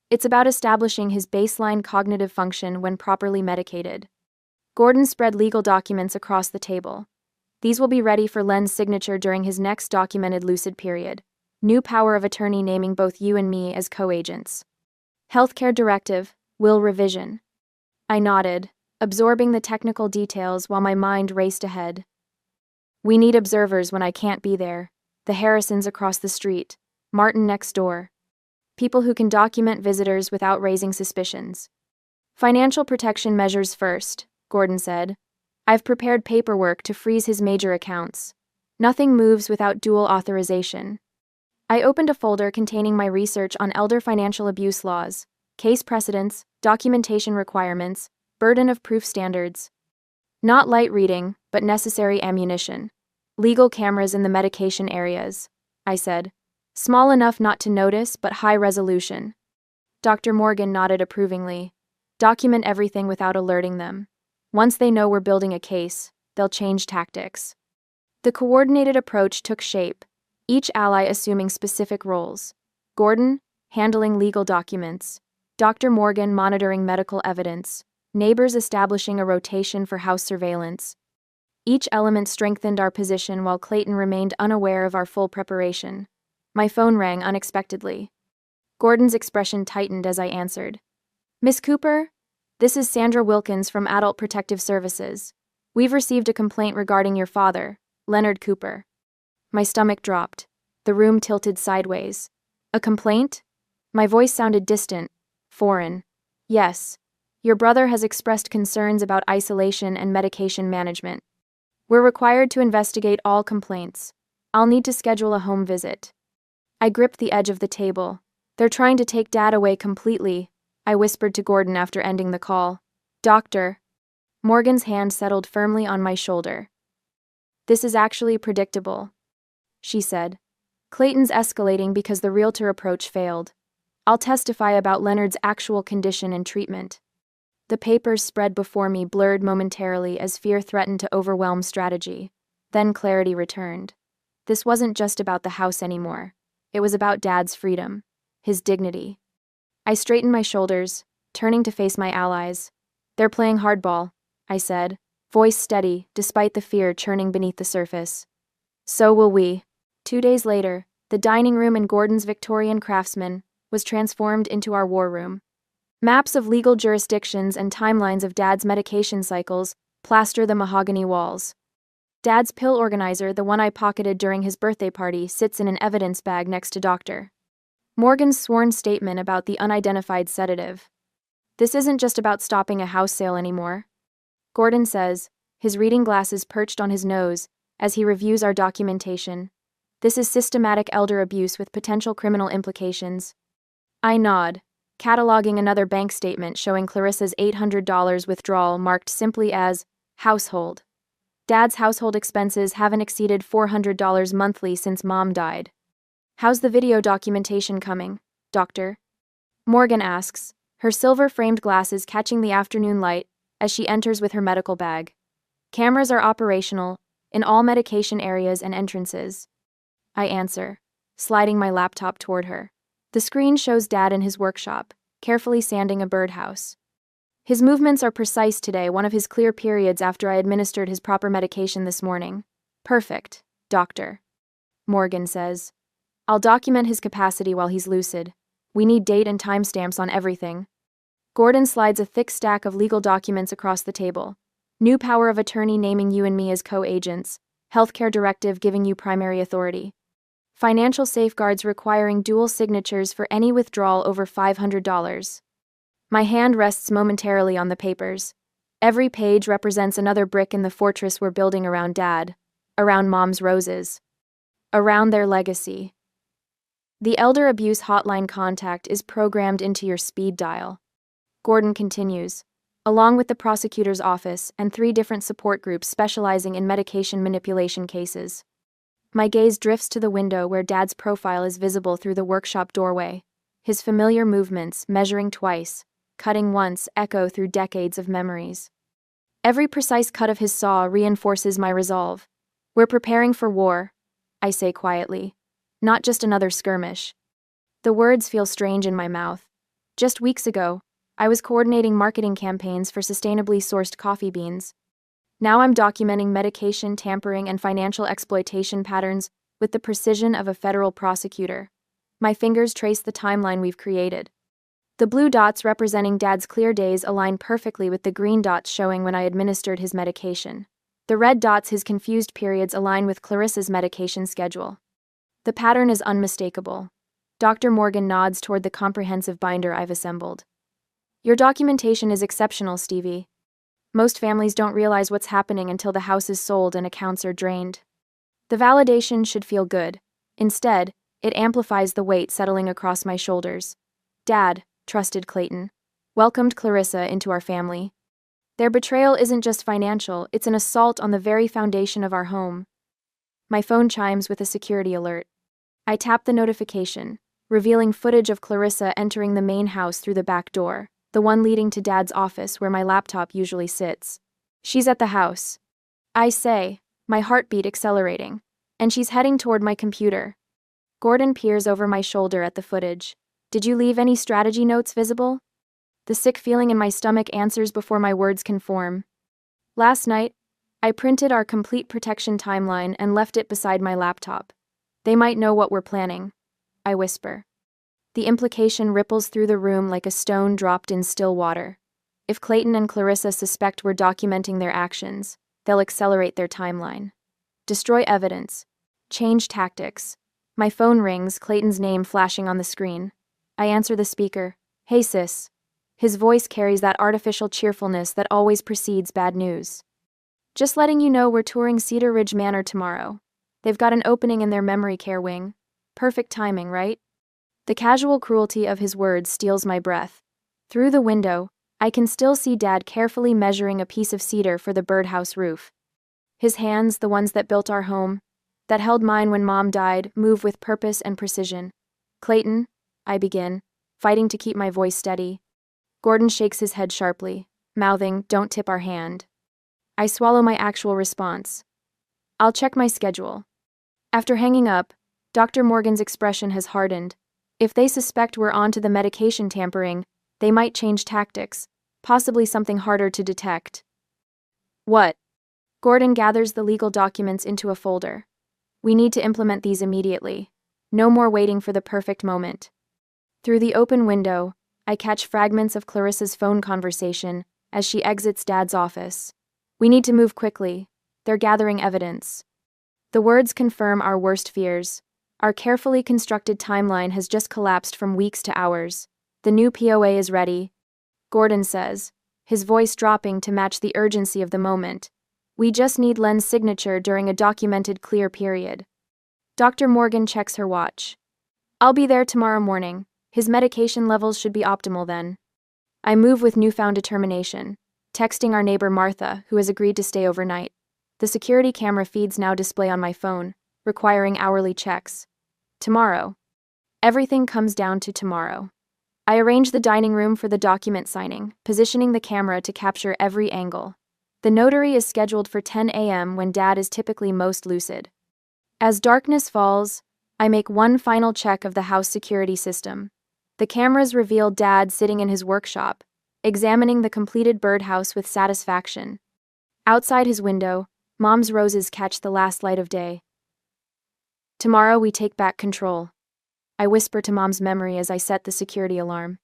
It's about establishing his baseline cognitive function when properly medicated." Gordon spread legal documents across the table. "These will be ready for Len's signature during his next documented lucid period. New power of attorney naming both you and me as co-agents. Healthcare directive, will revision." I nodded, absorbing the technical details while my mind raced ahead. "We need observers when I can't be there. The Harrisons across the street, Martin next door. People who can document visitors without raising suspicions." "Financial protection measures first," Gordon said. "I've prepared paperwork to freeze his major accounts. Nothing moves without dual authorization." I opened a folder containing my research on elder financial abuse laws, case precedents, documentation requirements, burden of proof standards. Not light reading, but necessary ammunition. "Legal cameras in the medication areas," I said. "Small enough not to notice, but high resolution." Dr. Morgan nodded approvingly. "Document everything without alerting them. Once they know we're building a case, they'll change tactics." The coordinated approach took shape, each ally assuming specific roles. Gordon, handling legal documents. Dr. Morgan monitoring medical evidence. Neighbors establishing a rotation for house surveillance. Each element strengthened our position while Clayton remained unaware of our full preparation. My phone rang unexpectedly. Gordon's expression tightened as I answered. Miss Cooper? This is Sandra Wilkins from Adult Protective Services. We've received a complaint regarding your father, Leonard Cooper. My stomach dropped. The room tilted sideways. A complaint? My voice sounded distant, foreign. Yes. Your brother has expressed concerns about isolation and medication management. We're required to investigate all complaints. I'll need to schedule a home visit. I gripped the edge of the table. They're trying to take Dad away completely, I whispered to Gordon after ending the call. Doctor. Morgan's hand settled firmly on my shoulder. This is actually predictable, she said. Clayton's escalating because the realtor approach failed. I'll testify about Leonard's actual condition and treatment. The papers spread before me blurred momentarily as fear threatened to overwhelm strategy. Then clarity returned. This wasn't just about the house anymore. It was about Dad's freedom, his dignity. I straightened my shoulders, turning to face my allies. They're playing hardball, I said, voice steady despite the fear churning beneath the surface. So will we. 2 days later, the dining room in Gordon's Victorian Craftsman was transformed into our war room. Maps of legal jurisdictions and timelines of Dad's medication cycles plaster the mahogany walls. Dad's pill organizer, the one I pocketed during his birthday party, sits in an evidence bag next to Dr. Morgan's sworn statement about the unidentified sedative. This isn't just about stopping a house sale anymore, Gordon says, his reading glasses perched on his nose as he reviews our documentation. This is systematic elder abuse with potential criminal implications. I nod, cataloging another bank statement showing Clarissa's $800 withdrawal marked simply as household. Dad's household expenses haven't exceeded $400 monthly since Mom died. How's the video documentation coming, Doctor? Morgan asks, her silver-framed glasses catching the afternoon light as she enters with her medical bag. Cameras are operational in all medication areas and entrances. I answer, sliding my laptop toward her. The screen shows Dad in his workshop, carefully sanding a birdhouse. His movements are precise today, one of his clear periods after I administered his proper medication this morning. Perfect, Doctor. Morgan says. I'll document his capacity while he's lucid. We need date and timestamps on everything. Gordon slides a thick stack of legal documents across the table. New power of attorney naming you and me as co-agents. Healthcare directive giving you primary authority. Financial safeguards requiring dual signatures for any withdrawal over $500. My hand rests momentarily on the papers. Every page represents another brick in the fortress we're building around Dad, around Mom's roses, around their legacy. The elder abuse hotline contact is programmed into your speed dial. Gordon continues, along with the prosecutor's office and 3 different support groups specializing in medication manipulation cases. My gaze drifts to the window where Dad's profile is visible through the workshop doorway. His familiar movements, measuring twice, cutting once, echo through decades of memories. Every precise cut of his saw reinforces my resolve. We're preparing for war, I say quietly. Not just another skirmish. The words feel strange in my mouth. Just weeks ago, I was coordinating marketing campaigns for sustainably sourced coffee beans. Now I'm documenting medication tampering and financial exploitation patterns with the precision of a federal prosecutor. My fingers trace the timeline we've created. The blue dots representing Dad's clear days align perfectly with the green dots showing when I administered his medication. The red dots, his confused periods, align with Clarissa's medication schedule. The pattern is unmistakable. Dr. Morgan nods toward the comprehensive binder I've assembled. Your documentation is exceptional, Stevie. Most families don't realize what's happening until the house is sold and accounts are drained. The validation should feel good. Instead, it amplifies the weight settling across my shoulders. Dad, trusted Clayton, welcomed Clarissa into our family. Their betrayal isn't just financial, it's an assault on the very foundation of our home. My phone chimes with a security alert. I tap the notification, revealing footage of Clarissa entering the main house through the back door, the one leading to Dad's office where my laptop usually sits. She's at the house, I say, my heartbeat accelerating, and she's heading toward my computer. Gordon peers over my shoulder at the footage. Did you leave any strategy notes visible? The sick feeling in my stomach answers before my words can form. Last night, I printed our complete protection timeline and left it beside my laptop. They might know what we're planning, I whisper. The implication ripples through the room like a stone dropped in still water. If Clayton and Clarissa suspect we're documenting their actions, they'll accelerate their timeline. Destroy evidence. Change tactics. My phone rings, Clayton's name flashing on the screen. I answer the speaker. Hey sis. His voice carries that artificial cheerfulness that always precedes bad news. Just letting you know we're touring Cedar Ridge Manor tomorrow. They've got an opening in their memory care wing. Perfect timing, right? The casual cruelty of his words steals my breath. Through the window, I can still see Dad carefully measuring a piece of cedar for the birdhouse roof. His hands, the ones that built our home, that held mine when Mom died, move with purpose and precision. Clayton, I begin, fighting to keep my voice steady. Gordon shakes his head sharply, mouthing, "Don't tip our hand." I swallow my actual response. I'll check my schedule. After hanging up, Dr. Morgan's expression has hardened. If they suspect we're on to the medication tampering, they might change tactics, possibly something harder to detect. What? Gordon gathers the legal documents into a folder. We need to implement these immediately. No more waiting for the perfect moment. Through the open window, I catch fragments of Clarissa's phone conversation as she exits Dad's office. We need to move quickly. They're gathering evidence. The words confirm our worst fears. Our carefully constructed timeline has just collapsed from weeks to hours. The new POA is ready, Gordon says, his voice dropping to match the urgency of the moment. We just need Len's signature during a documented clear period. Dr. Morgan checks her watch. I'll be there tomorrow morning. His medication levels should be optimal then. I move with newfound determination, texting our neighbor Martha, who has agreed to stay overnight. The security camera feeds now display on my phone, requiring hourly checks. Tomorrow. Everything comes down to tomorrow. I arrange the dining room for the document signing, positioning the camera to capture every angle. The notary is scheduled for 10 a.m. when Dad is typically most lucid. As darkness falls, I make one final check of the house security system. The cameras reveal Dad sitting in his workshop, examining the completed birdhouse with satisfaction. Outside his window, Mom's roses catch the last light of day. Tomorrow we take back control. I whisper to Mom's memory as I set the security alarm.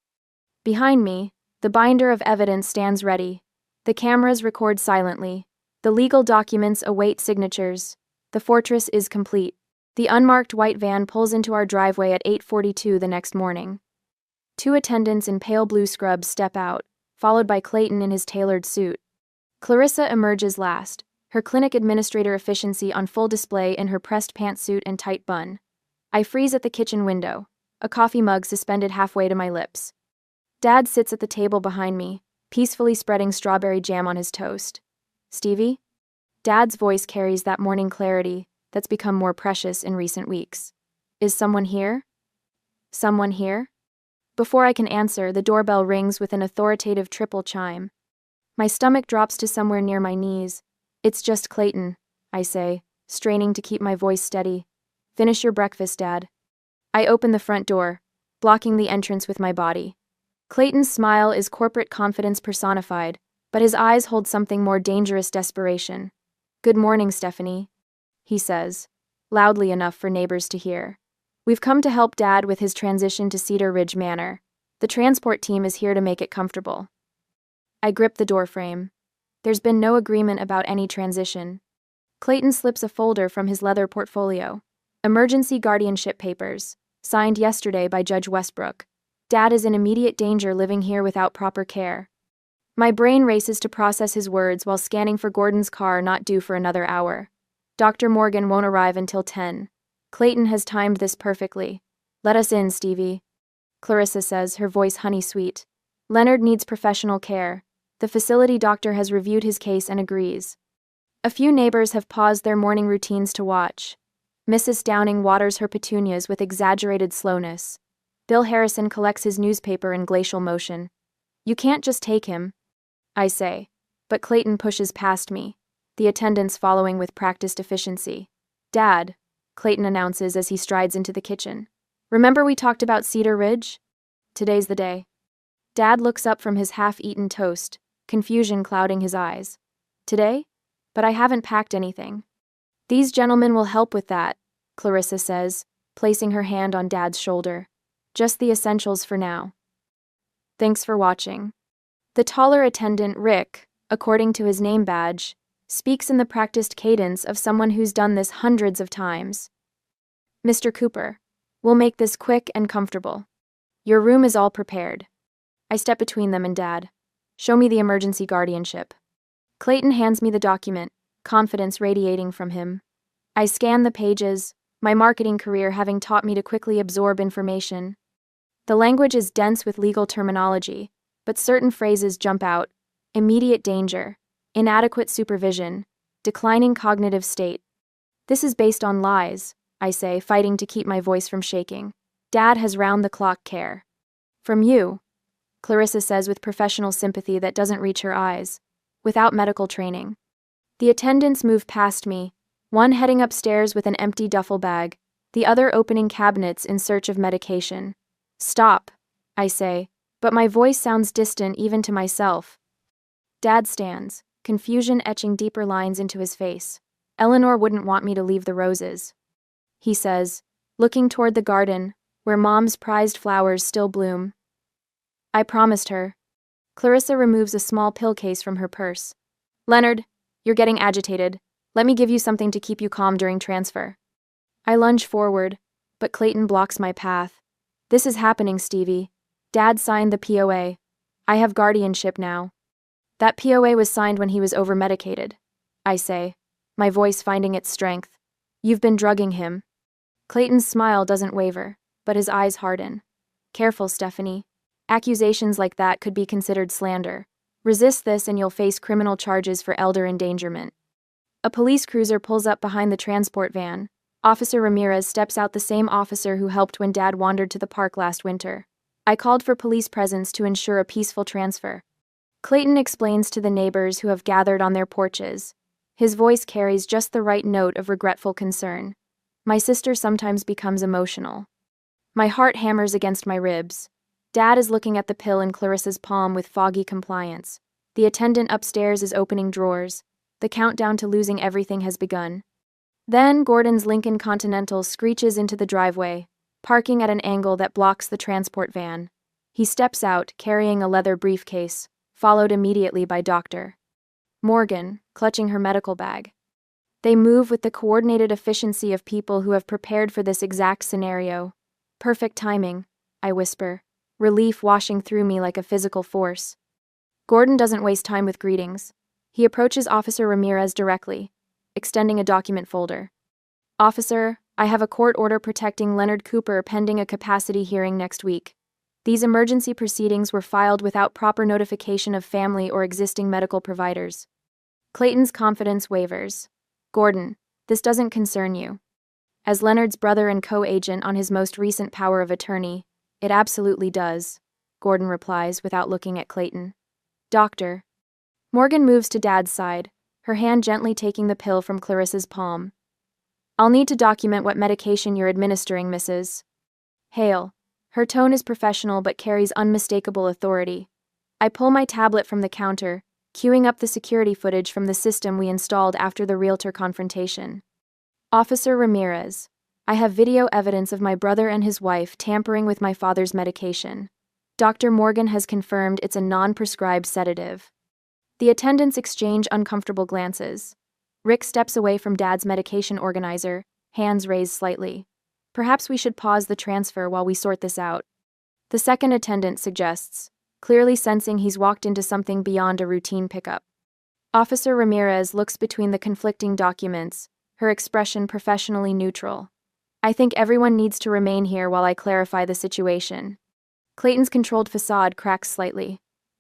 Behind me, the binder of evidence stands ready. The cameras record silently. The legal documents await signatures. The fortress is complete. The unmarked white van pulls into our driveway at 8:42 the next morning. Two attendants in pale blue scrubs step out, followed by Clayton in his tailored suit. Clarissa emerges last, her clinic administrator efficiency on full display in her pressed pantsuit and tight bun. I freeze at the kitchen window, a coffee mug suspended halfway to my lips. Dad sits at the table behind me, peacefully spreading strawberry jam on his toast. Stevie? Dad's voice carries that morning clarity that's become more precious in recent weeks. Is someone here? Someone here? Before I can answer, the doorbell rings with an authoritative triple chime. My stomach drops to somewhere near my knees. It's just Clayton, I say, straining to keep my voice steady. Finish your breakfast, Dad. I open the front door, blocking the entrance with my body. Clayton's smile is corporate confidence personified, but his eyes hold something more dangerous desperation. Good morning, Stephanie, he says, loudly enough for neighbors to hear. We've come to help Dad with his transition to Cedar Ridge Manor. The transport team is here to make it comfortable. I grip the doorframe. There's been no agreement about any transition. Clayton slips a folder from his leather portfolio. Emergency guardianship papers, signed yesterday by Judge Westbrook. Dad is in immediate danger living here without proper care. My brain races to process his words while scanning for Gordon's car not due for another hour. Dr. Morgan won't arrive until 10. Clayton has timed this perfectly. Let us in, Stevie, Clarissa says, her voice honey-sweet. Leonard needs professional care. The facility doctor has reviewed his case and agrees. A few neighbors have paused their morning routines to watch. Mrs. Downing waters her petunias with exaggerated slowness. Bill Harrison collects his newspaper in glacial motion. You can't just take him, I say, but Clayton pushes past me, the attendants following with practiced efficiency. Dad, Clayton announces as he strides into the kitchen. Remember we talked about Cedar Ridge? Today's the day. Dad looks up from his half-eaten toast, confusion clouding his eyes. Today? but I haven't packed anything. These gentlemen will help with that, Clarissa says, placing her hand on Dad's shoulder. Just the essentials for now. Thanks for watching. The taller attendant, Rick, according to his name badge, speaks in the practiced cadence of someone who's done this hundreds of times. Mr. Cooper, we'll make this quick and comfortable. Your room is all prepared. I step between them and Dad. Show me the emergency guardianship. Clayton hands me the document, confidence radiating from him. I scan the pages, my marketing career having taught me to quickly absorb information. The language is dense with legal terminology, but certain phrases jump out: immediate danger, inadequate supervision, declining cognitive state. This is based on lies, I say, fighting to keep my voice from shaking. Dad has round-the-clock care. From you, Clarissa says with professional sympathy that doesn't reach her eyes, without medical training. The attendants move past me, one heading upstairs with an empty duffel bag, the other opening cabinets in search of medication. Stop, I say, but my voice sounds distant even to myself. Dad stands, confusion etching deeper lines into his face. Eleanor wouldn't want me to leave the roses, he says, looking toward the garden, where Mom's prized flowers still bloom. I promised her. Clarissa removes a small pill case from her purse. Leonard, you're getting agitated. Let me give you something to keep you calm during transfer. I lunge forward, but Clayton blocks my path. This is happening, Stevie. Dad signed the POA. I have guardianship now. That POA was signed when he was over-medicated, I say, my voice finding its strength. You've been drugging him. Clayton's smile doesn't waver, but his eyes harden. Careful, Stephanie. Accusations like that could be considered slander. Resist this and you'll face criminal charges for elder endangerment. A police cruiser pulls up behind the transport van. Officer Ramirez steps out, the same officer who helped when Dad wandered to the park last winter. I called for police presence to ensure a peaceful transfer. Clayton explains to the neighbors who have gathered on their porches. His voice carries just the right note of regretful concern. My sister sometimes becomes emotional. My heart hammers against my ribs. Dad is looking at the pill in Clarissa's palm with foggy compliance. The attendant upstairs is opening drawers. The countdown to losing everything has begun. Then Gordon's Lincoln Continental screeches into the driveway, parking at an angle that blocks the transport van. He steps out, carrying a leather briefcase, followed immediately by Dr. Morgan, clutching her medical bag. They move with the coordinated efficiency of people who have prepared for this exact scenario. Perfect timing, I whisper, relief washing through me like a physical force. Gordon doesn't waste time with greetings. He approaches Officer Ramirez directly, extending a document folder. Officer, I have a court order protecting Leonard Cooper pending a capacity hearing next week. These emergency proceedings were filed without proper notification of family or existing medical providers. Clayton's confidence wavers. Gordon, this doesn't concern you. As Leonard's brother and co-agent on his most recent power of attorney, it absolutely does, Gordon replies without looking at Clayton. Doctor. Morgan moves to Dad's side, her hand gently taking the pill from Clarissa's palm. I'll need to document what medication you're administering, Mrs. Hale. Her tone is professional but carries unmistakable authority. I pull my tablet from the counter, queuing up the security footage from the system we installed after the realtor confrontation. Officer Ramirez, I have video evidence of my brother and his wife tampering with my father's medication. Dr. Morgan has confirmed it's a non-prescribed sedative. The attendants exchange uncomfortable glances. Rick steps away from Dad's medication organizer, hands raised slightly. Perhaps we should pause the transfer while we sort this out. The second attendant suggests, clearly sensing he's walked into something beyond a routine pickup. Officer Ramirez looks between the conflicting documents, her expression professionally neutral. I think everyone needs to remain here while I clarify the situation. Clayton's controlled facade cracks slightly.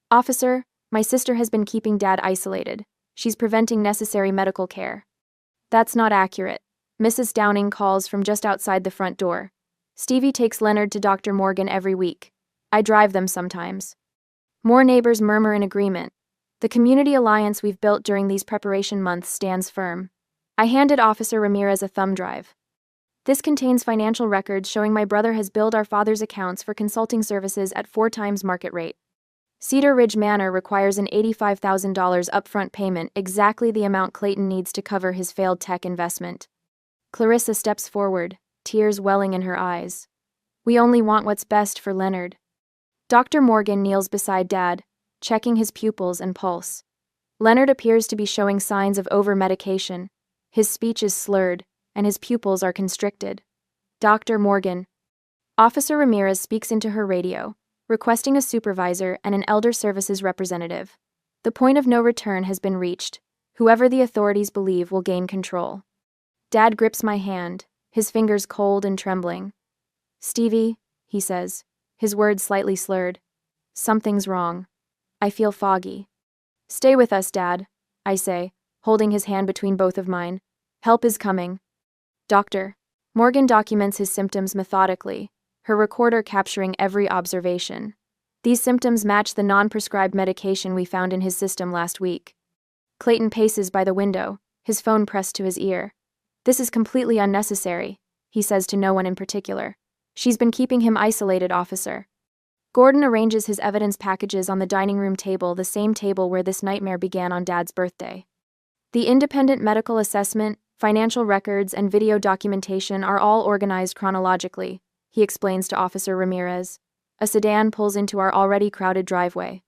Officer, my sister has been keeping Dad isolated. She's preventing necessary medical care. That's not accurate. Mrs. Downing calls from just outside the front door. Stevie takes Leonard to Dr. Morgan every week. I drive them sometimes. More neighbors murmur in agreement. The community alliance we've built during these preparation months stands firm. I handed Officer Ramirez a thumb drive. This contains financial records showing my brother has billed our father's accounts for consulting services at 4 times market rate. Cedar Ridge Manor requires an $85,000 upfront payment, exactly the amount Clayton needs to cover his failed tech investment. Clarissa steps forward, tears welling in her eyes. We only want what's best for Leonard. Dr. Morgan kneels beside Dad, checking his pupils and pulse. Leonard appears to be showing signs of over-medication. His speech is slurred, and his pupils are constricted. Dr. Morgan. Officer Ramirez speaks into her radio, requesting a supervisor and an elder services representative. The point of no return has been reached. Whoever the authorities believe will gain control. Dad grips my hand, his fingers cold and trembling. Stevie, he says, his words slightly slurred. Something's wrong. I feel foggy. Stay with us, Dad, I say, holding his hand between both of mine. Help is coming. Doctor. Morgan documents his symptoms methodically, her recorder capturing every observation. These symptoms match the non-prescribed medication we found in his system last week. Clayton paces by the window, his phone pressed to his ear. This is completely unnecessary, he says to no one in particular. She's been keeping him isolated, officer. Gordon arranges his evidence packages on the dining room table, the same table where this nightmare began on Dad's birthday. The independent medical assessment, financial records, and video documentation are all organized chronologically, he explains to Officer Ramirez. A sedan pulls into our already crowded driveway.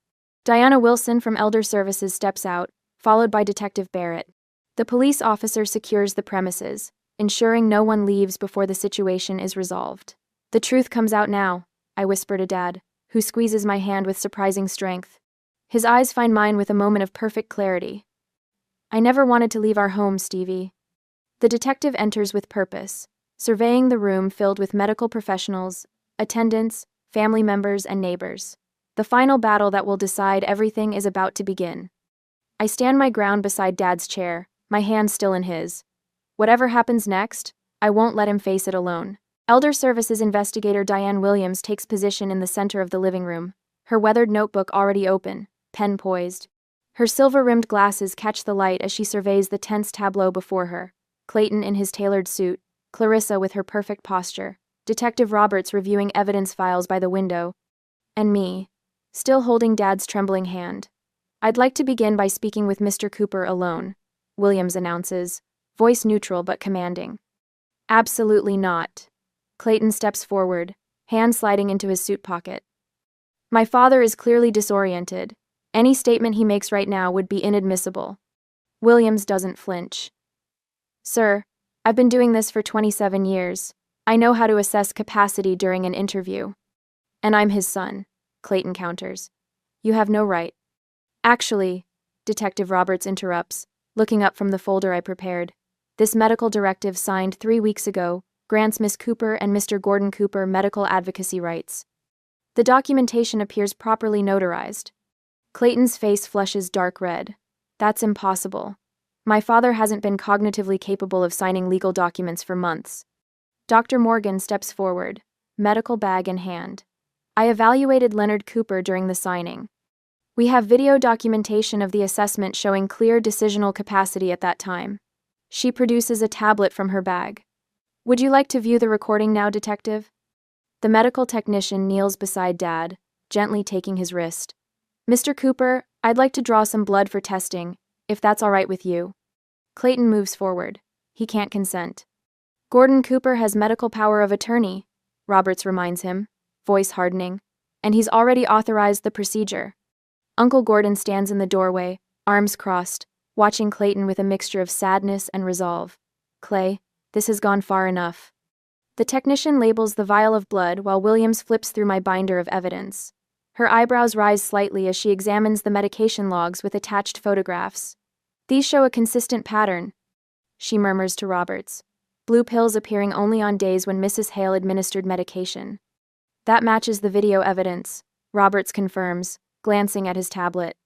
Diana Wilson from Elder Services steps out, followed by Detective Barrett. The police officer secures the premises, ensuring no one leaves before the situation is resolved. The truth comes out now, I whisper to Dad, who squeezes my hand with surprising strength. His eyes find mine with a moment of perfect clarity. I never wanted to leave our home, Stevie. The detective enters with purpose, surveying the room filled with medical professionals, attendants, family members, and neighbors. The final battle that will decide everything is about to begin. I stand my ground beside Dad's chair, my hand still in his. Whatever happens next, I won't let him face it alone. Elder Services investigator Diane Williams takes position in the center of the living room, her weathered notebook already open, pen poised. Her silver-rimmed glasses catch the light as she surveys the tense tableau before her. Clayton in his tailored suit, Clarissa with her perfect posture, Detective Roberts reviewing evidence files by the window, and me, still holding Dad's trembling hand. I'd like to begin by speaking with Mr. Cooper alone, Williams announces, voice neutral but commanding. Absolutely not. Clayton steps forward, hand sliding into his suit pocket. My father is clearly disoriented. Any statement he makes right now would be inadmissible. Williams doesn't flinch. Sir, I've been doing this for 27 years. I know how to assess capacity during an interview. And I'm his son, Clayton counters. You have no right. Actually, Detective Roberts interrupts, looking up from the folder I prepared. This medical directive signed 3 weeks ago grants Miss Cooper and Mr. Gordon Cooper medical advocacy rights. The documentation appears properly notarized. Clayton's face flushes dark red. That's impossible. My father hasn't been cognitively capable of signing legal documents for months. Dr. Morgan steps forward, medical bag in hand. I evaluated Leonard Cooper during the signing. We have video documentation of the assessment showing clear decisional capacity at that time. She produces a tablet from her bag. Would you like to view the recording now, Detective? The medical technician kneels beside Dad, gently taking his wrist. Mr. Cooper, I'd like to draw some blood for testing, if that's all right with you. Clayton moves forward. He can't consent. Gordon Cooper has medical power of attorney, Roberts reminds him, voice hardening, and he's already authorized the procedure. Uncle Gordon stands in the doorway, arms crossed, watching Clayton with a mixture of sadness and resolve. Clay, this has gone far enough. The technician labels the vial of blood while Williams flips through my binder of evidence. Her eyebrows rise slightly as she examines the medication logs with attached photographs. These show a consistent pattern, she murmurs to Roberts. Blue pills appearing only on days when Mrs. Hale administered medication. That matches the video evidence, Roberts confirms, glancing at his tablet.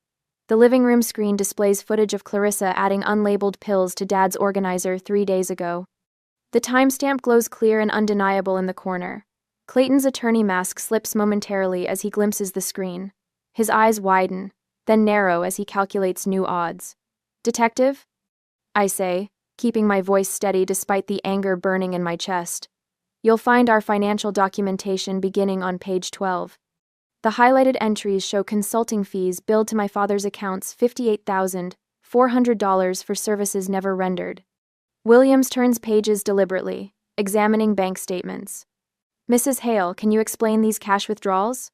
The living room screen displays footage of Clarissa adding unlabeled pills to Dad's organizer 3 days ago. The timestamp glows clear and undeniable in the corner. Clayton's attorney mask slips momentarily as he glimpses the screen. His eyes widen, then narrow as he calculates new odds. Detective? I say, keeping my voice steady despite the anger burning in my chest. You'll find our financial documentation beginning on page 12. The highlighted entries show consulting fees billed to my father's accounts $58,400 for services never rendered. Williams turns pages deliberately, examining bank statements. Mrs. Hale, can you explain these cash withdrawals?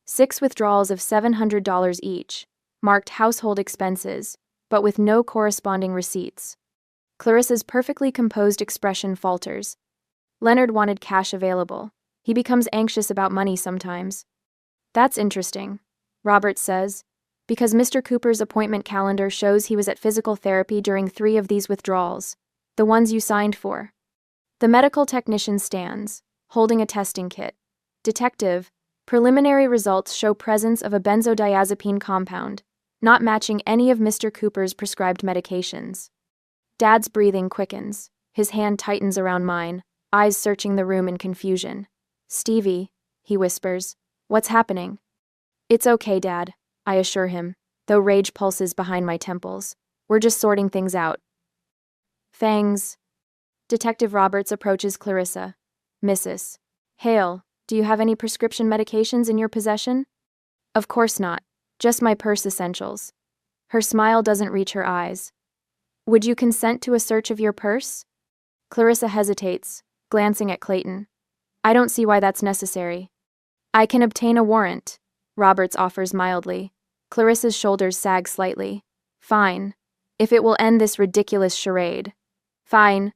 6 withdrawals of $700 each, marked household expenses, but with no corresponding receipts. Clarissa's perfectly composed expression falters. Leonard wanted cash available. He becomes anxious about money sometimes. That's interesting, Roberts says, because Mr. Cooper's appointment calendar shows he was at physical therapy during 3 of these withdrawals, the ones you signed for. The medical technician stands, holding a testing kit. Detective, preliminary results show presence of a benzodiazepine compound, not matching any of Mr. Cooper's prescribed medications. Dad's breathing quickens. His hand tightens around mine, eyes searching the room in confusion. Stevie, he whispers. What's happening? It's okay, Dad, I assure him, though rage pulses behind my temples. We're just sorting things out. Fangs. Detective Roberts approaches Clarissa. Mrs. Hale, do you have any prescription medications in your possession? Of course not, just my purse essentials. Her smile doesn't reach her eyes. Would you consent to a search of your purse? Clarissa hesitates, glancing at Clayton. I don't see why that's necessary. I can obtain a warrant, Roberts offers mildly. Clarissa's shoulders sag slightly. Fine. If it will end this ridiculous charade. Fine.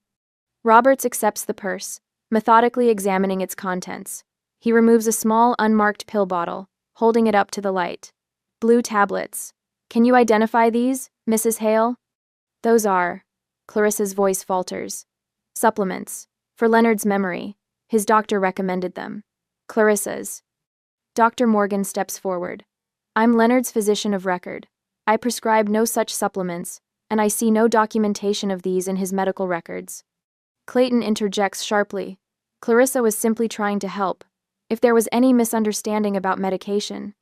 Roberts accepts the purse, methodically examining its contents. He removes a small, unmarked pill bottle, holding it up to the light. Blue tablets. Can you identify these, Mrs. Hale? Those are. Clarissa's voice falters. Supplements. For Leonard's memory. His doctor recommended them. Clarissa's. Dr. Morgan steps forward. I'm Leonard's physician of record. I prescribe no such supplements, and I see no documentation of these in his medical records. Clayton interjects sharply. Clarissa was simply trying to help. If there was any misunderstanding about medication.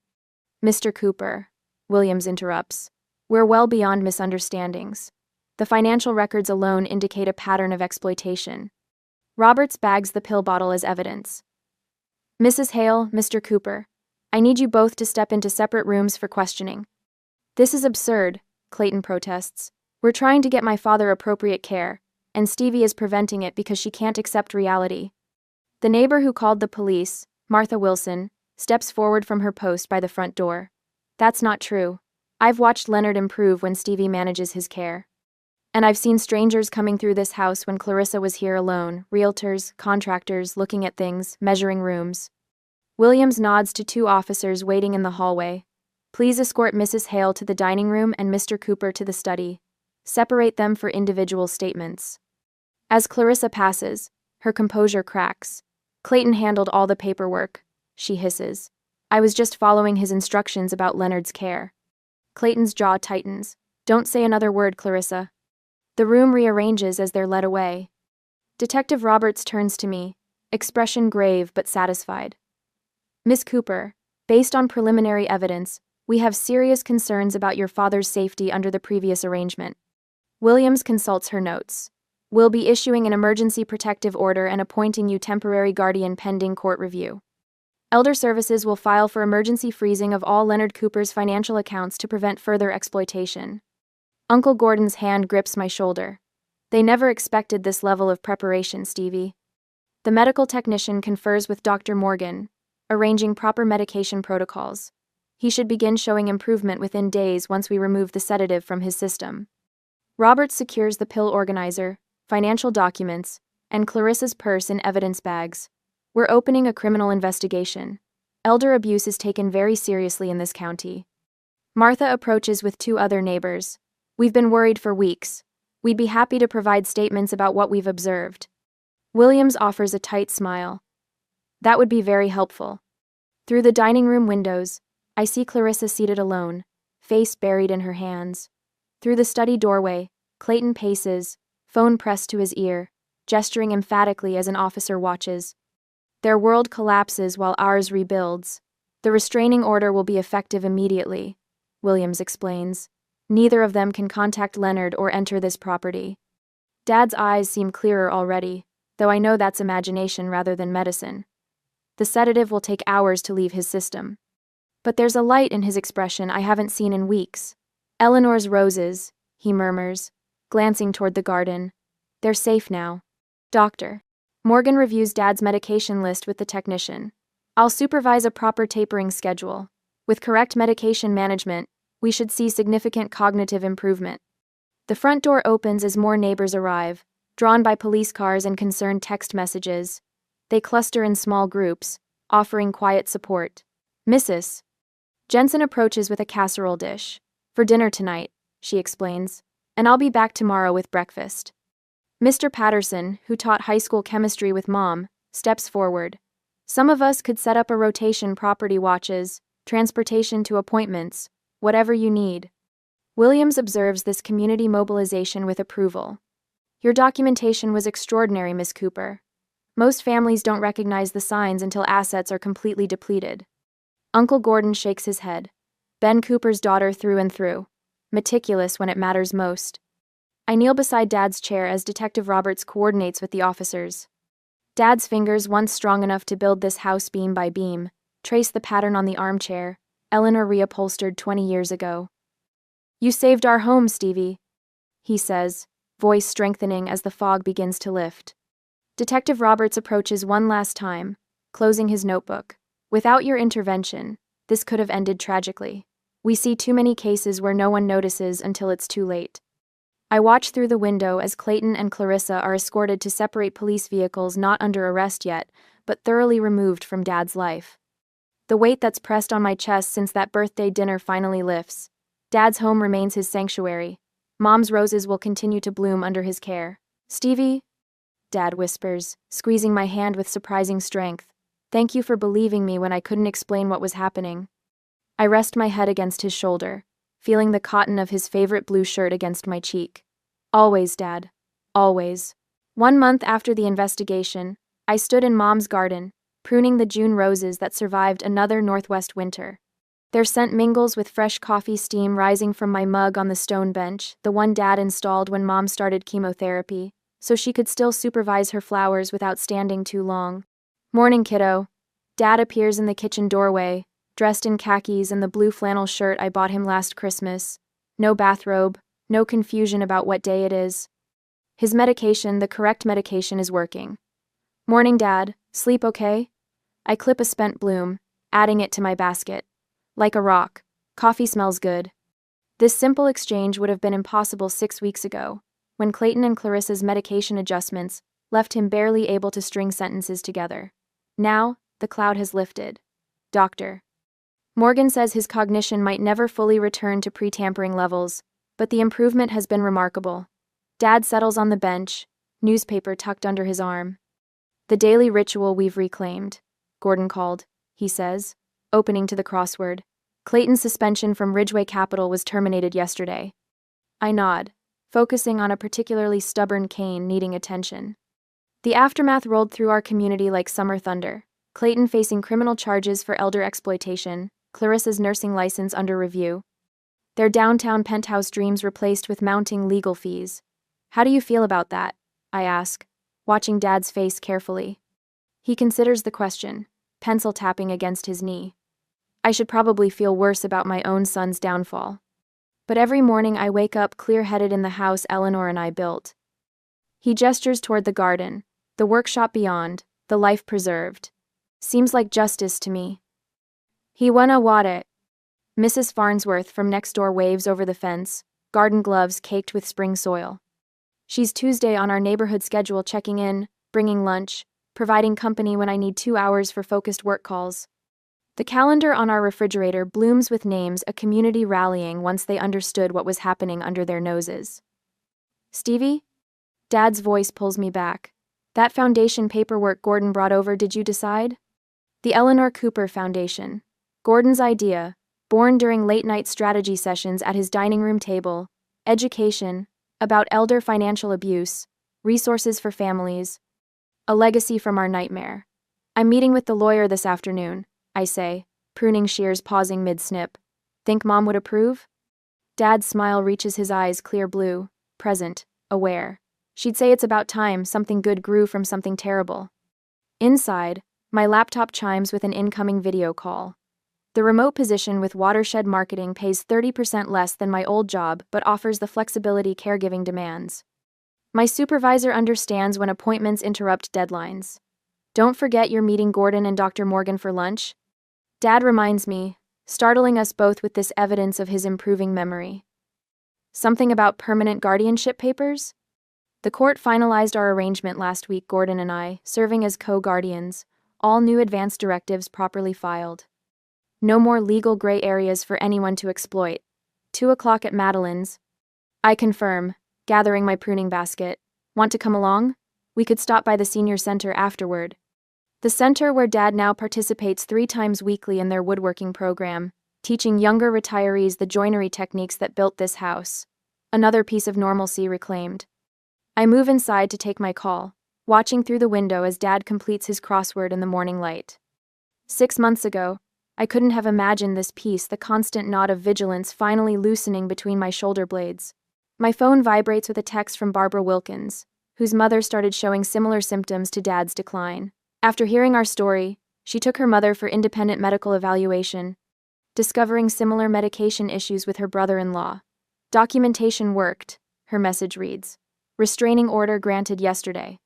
Mr. Cooper, Williams interrupts. We're well beyond misunderstandings. The financial records alone indicate a pattern of exploitation. Roberts bags the pill bottle as evidence. Mrs. Hale, Mr. Cooper, I need you both to step into separate rooms for questioning. This is absurd, Clayton protests. We're trying to get my father appropriate care, and Stevie is preventing it because she can't accept reality. The neighbor who called the police, Martha Wilson, steps forward from her post by the front door. That's not true. I've watched Leonard improve when Stevie manages his care. And I've seen strangers coming through this house when Clarissa was here alone, realtors, contractors, looking at things, measuring rooms. Williams nods to 2 officers waiting in the hallway. Please escort Mrs. Hale to the dining room and Mr. Cooper to the study. Separate them for individual statements. As Clarissa passes, her composure cracks. Clayton handled all the paperwork, she hisses. I was just following his instructions about Leonard's care. Clayton's jaw tightens. Don't say another word, Clarissa. The room rearranges as they're led away. Detective Roberts turns to me, expression grave but satisfied. Miss Cooper, based on preliminary evidence, we have serious concerns about your father's safety under the previous arrangement. Williams consults her notes. We'll be issuing an emergency protective order and appointing you temporary guardian pending court review. Elder Services will file for emergency freezing of all Leonard Cooper's financial accounts to prevent further exploitation. Uncle Gordon's hand grips my shoulder. They never expected this level of preparation, Stevie. The medical technician confers with Dr. Morgan, arranging proper medication protocols. He should begin showing improvement within days once we remove the sedative from his system. Roberts secures the pill organizer, financial documents, and Clarissa's purse in evidence bags. We're opening a criminal investigation. Elder abuse is taken very seriously in this county. Martha approaches with 2 other neighbors. We've been worried for weeks. We'd be happy to provide statements about what we've observed. Williams offers a tight smile. That would be very helpful. Through the dining room windows, I see Clarissa seated alone, face buried in her hands. Through the study doorway, Clayton paces, phone pressed to his ear, gesturing emphatically as an officer watches. Their world collapses while ours rebuilds. The restraining order will be effective immediately, Williams explains. Neither of them can contact Leonard or enter this property. Dad's eyes seem clearer already, though I know that's imagination rather than medicine. The sedative will take hours to leave his system. But there's a light in his expression I haven't seen in weeks. Eleanor's roses, he murmurs, glancing toward the garden. They're safe now. Doctor. Morgan reviews Dad's medication list with the technician. I'll supervise a proper tapering schedule. With correct medication management, we should see significant cognitive improvement. The front door opens as more neighbors arrive, drawn by police cars and concerned text messages. They cluster in small groups, offering quiet support. Mrs. Jensen approaches with a casserole dish. For dinner tonight, she explains, and I'll be back tomorrow with breakfast. Mr. Patterson, who taught high school chemistry with Mom, steps forward. Some of us could set up a rotation, property watches, transportation to appointments, whatever you need. Williams observes this community mobilization with approval. Your documentation was extraordinary, Miss Cooper. Most families don't recognize the signs until assets are completely depleted. Uncle Gordon shakes his head. Ben Cooper's daughter through and through. Meticulous when it matters most. I kneel beside Dad's chair as Detective Roberts coordinates with the officers. Dad's fingers, once strong enough to build this house beam by beam, trace the pattern on the armchair, Eleanor reupholstered 20 years ago. You saved our home, Stevie, he says, voice strengthening as the fog begins to lift. Detective Roberts approaches one last time, closing his notebook. Without your intervention, this could have ended tragically. We see too many cases where no one notices until it's too late. I watch through the window as Clayton and Clarissa are escorted to separate police vehicles not under arrest yet, but thoroughly removed from Dad's life. The weight that's pressed on my chest since that birthday dinner finally lifts. Dad's home remains his sanctuary. Mom's roses will continue to bloom under his care. Stevie, Dad whispers, squeezing my hand with surprising strength. Thank you for believing me when I couldn't explain what was happening. I rest my head against his shoulder, feeling the cotton of his favorite blue shirt against my cheek. Always, Dad. Always. 1 month after the investigation, I stood in Mom's garden, pruning the June roses that survived another Northwest winter. Their scent mingles with fresh coffee steam rising from my mug on the stone bench, the one Dad installed when Mom started chemotherapy, so she could still supervise her flowers without standing too long. Morning, kiddo. Dad appears in the kitchen doorway, dressed in khakis and the blue flannel shirt I bought him last Christmas. No bathrobe, no confusion about what day it is. His medication, the correct medication, is working. Morning, Dad. Sleep okay? I clip a spent bloom, adding it to my basket. Like a rock. Coffee smells good. This simple exchange would have been impossible 6 weeks ago, when Clayton and Clarissa's medication adjustments left him barely able to string sentences together. Now, the cloud has lifted. Doctor. Morgan says his cognition might never fully return to pre-tampering levels, but the improvement has been remarkable. Dad settles on the bench, newspaper tucked under his arm. The daily ritual we've reclaimed, Gordon called, he says, opening to the crossword. Clayton's suspension from Ridgeway Capital was terminated yesterday. I nod, focusing on a particularly stubborn Kane needing attention. The aftermath rolled through our community like summer thunder. Clayton facing criminal charges for elder exploitation, Clarissa's nursing license under review. Their downtown penthouse dreams replaced with mounting legal fees. How do you feel about that? I ask, watching Dad's face carefully. He considers the question, pencil tapping against his knee. I should probably feel worse about my own son's downfall. But every morning I wake up clear-headed in the house Eleanor and I built. He gestures toward the garden, the workshop beyond, the life preserved. Seems like justice to me. He wanna want it. Mrs. Farnsworth from next door waves over the fence, garden gloves caked with spring soil. She's Tuesday on our neighborhood schedule, checking in, bringing lunch, providing company when I need 2 hours for focused work calls. The calendar on our refrigerator blooms with names, a community rallying once they understood what was happening under their noses. Stevie? Dad's voice pulls me back. That foundation paperwork Gordon brought over, did you decide? The Eleanor Cooper Foundation. Gordon's idea, born during late-night strategy sessions at his dining room table. Education, about elder financial abuse, resources for families. A legacy from our nightmare. I'm meeting with the lawyer this afternoon, I say, pruning shears pausing mid-snip. Think Mom would approve? Dad's smile reaches his eyes clear blue, present, aware. She'd say it's about time something good grew from something terrible. Inside, my laptop chimes with an incoming video call. The remote position with Watershed Marketing pays 30% less than my old job but offers the flexibility caregiving demands. My supervisor understands when appointments interrupt deadlines. Don't forget you're meeting Gordon and Dr. Morgan for lunch? Dad reminds me, startling us both with this evidence of his improving memory. Something about permanent guardianship papers? The court finalized our arrangement last week, Gordon and I, serving as co-guardians, all new advance directives properly filed. No more legal gray areas for anyone to exploit. 2:00 at Madeline's. I confirm, gathering my pruning basket. Want to come along? We could stop by the senior center afterward. The center where Dad now participates 3 times weekly in their woodworking program, teaching younger retirees the joinery techniques that built this house. Another piece of normalcy reclaimed. I move inside to take my call, watching through the window as Dad completes his crossword in the morning light. 6 months ago, I couldn't have imagined this peace, the constant knot of vigilance finally loosening between my shoulder blades. My phone vibrates with a text from Barbara Wilkins, whose mother started showing similar symptoms to Dad's decline. After hearing our story, she took her mother for independent medical evaluation, discovering similar medication issues with her brother-in-law. Documentation worked, her message reads. Restraining order granted yesterday.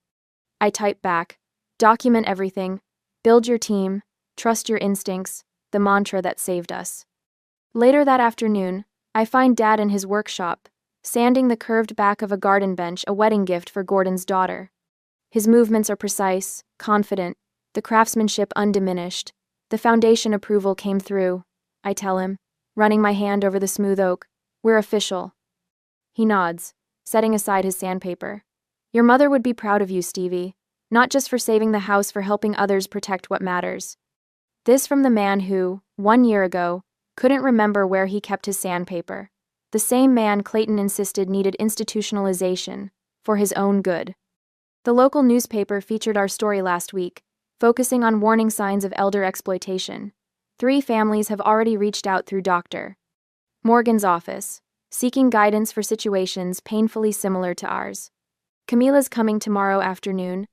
I type back, document everything, build your team, trust your instincts, the mantra that saved us. Later that afternoon, I find Dad in his workshop, sanding the curved back of a garden bench, a wedding gift for Gordon's daughter. His movements are precise, confident, the craftsmanship undiminished. The foundation approval came through, I tell him, running my hand over the smooth oak. We're official. He nods, setting aside his sandpaper. Your mother would be proud of you, Stevie, not just for saving the house, for helping others protect what matters. This from the man who, 1 year ago, couldn't remember where he kept his sandpaper. The same man Clayton insisted needed institutionalization, for his own good. The local newspaper featured our story last week, focusing on warning signs of elder exploitation. 3 families have already reached out through Dr. Morgan's office, seeking guidance for situations painfully similar to ours. Camila's coming tomorrow afternoon,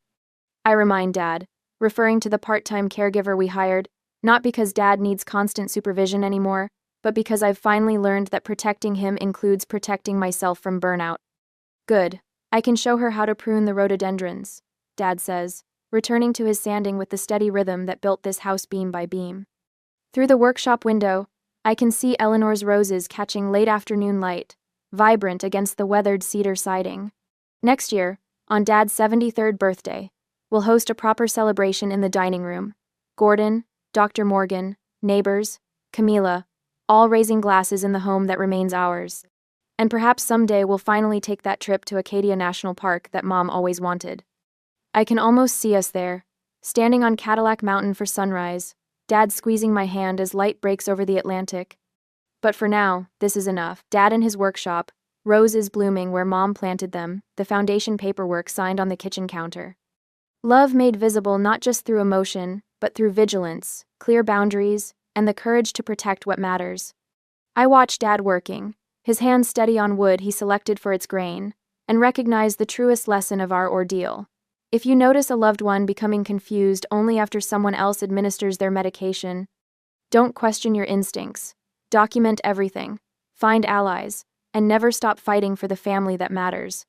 I remind Dad, referring to the part-time caregiver we hired, not because Dad needs constant supervision anymore, but because I've finally learned that protecting him includes protecting myself from burnout. Good. I can show her how to prune the rhododendrons, Dad says, returning to his sanding with the steady rhythm that built this house beam by beam. Through the workshop window, I can see Eleanor's roses catching late afternoon light, vibrant against the weathered cedar siding. Next year, on Dad's 73rd birthday, we'll host a proper celebration in the dining room. Gordon, Dr. Morgan, neighbors, Camila, all raising glasses in the home that remains ours. And perhaps someday we'll finally take that trip to Acadia National Park that Mom always wanted. I can almost see us there, standing on Cadillac Mountain for sunrise, Dad squeezing my hand as light breaks over the Atlantic. But for now, this is enough. Dad in his workshop, roses blooming where Mom planted them, the foundation paperwork signed on the kitchen counter. Love made visible not just through emotion, but through vigilance, clear boundaries, and the courage to protect what matters. I watch Dad working, his hands steady on wood he selected for its grain, and recognize the truest lesson of our ordeal. If you notice a loved one becoming confused only after someone else administers their medication, don't question your instincts. Document everything, find allies, and never stop fighting for the family that matters.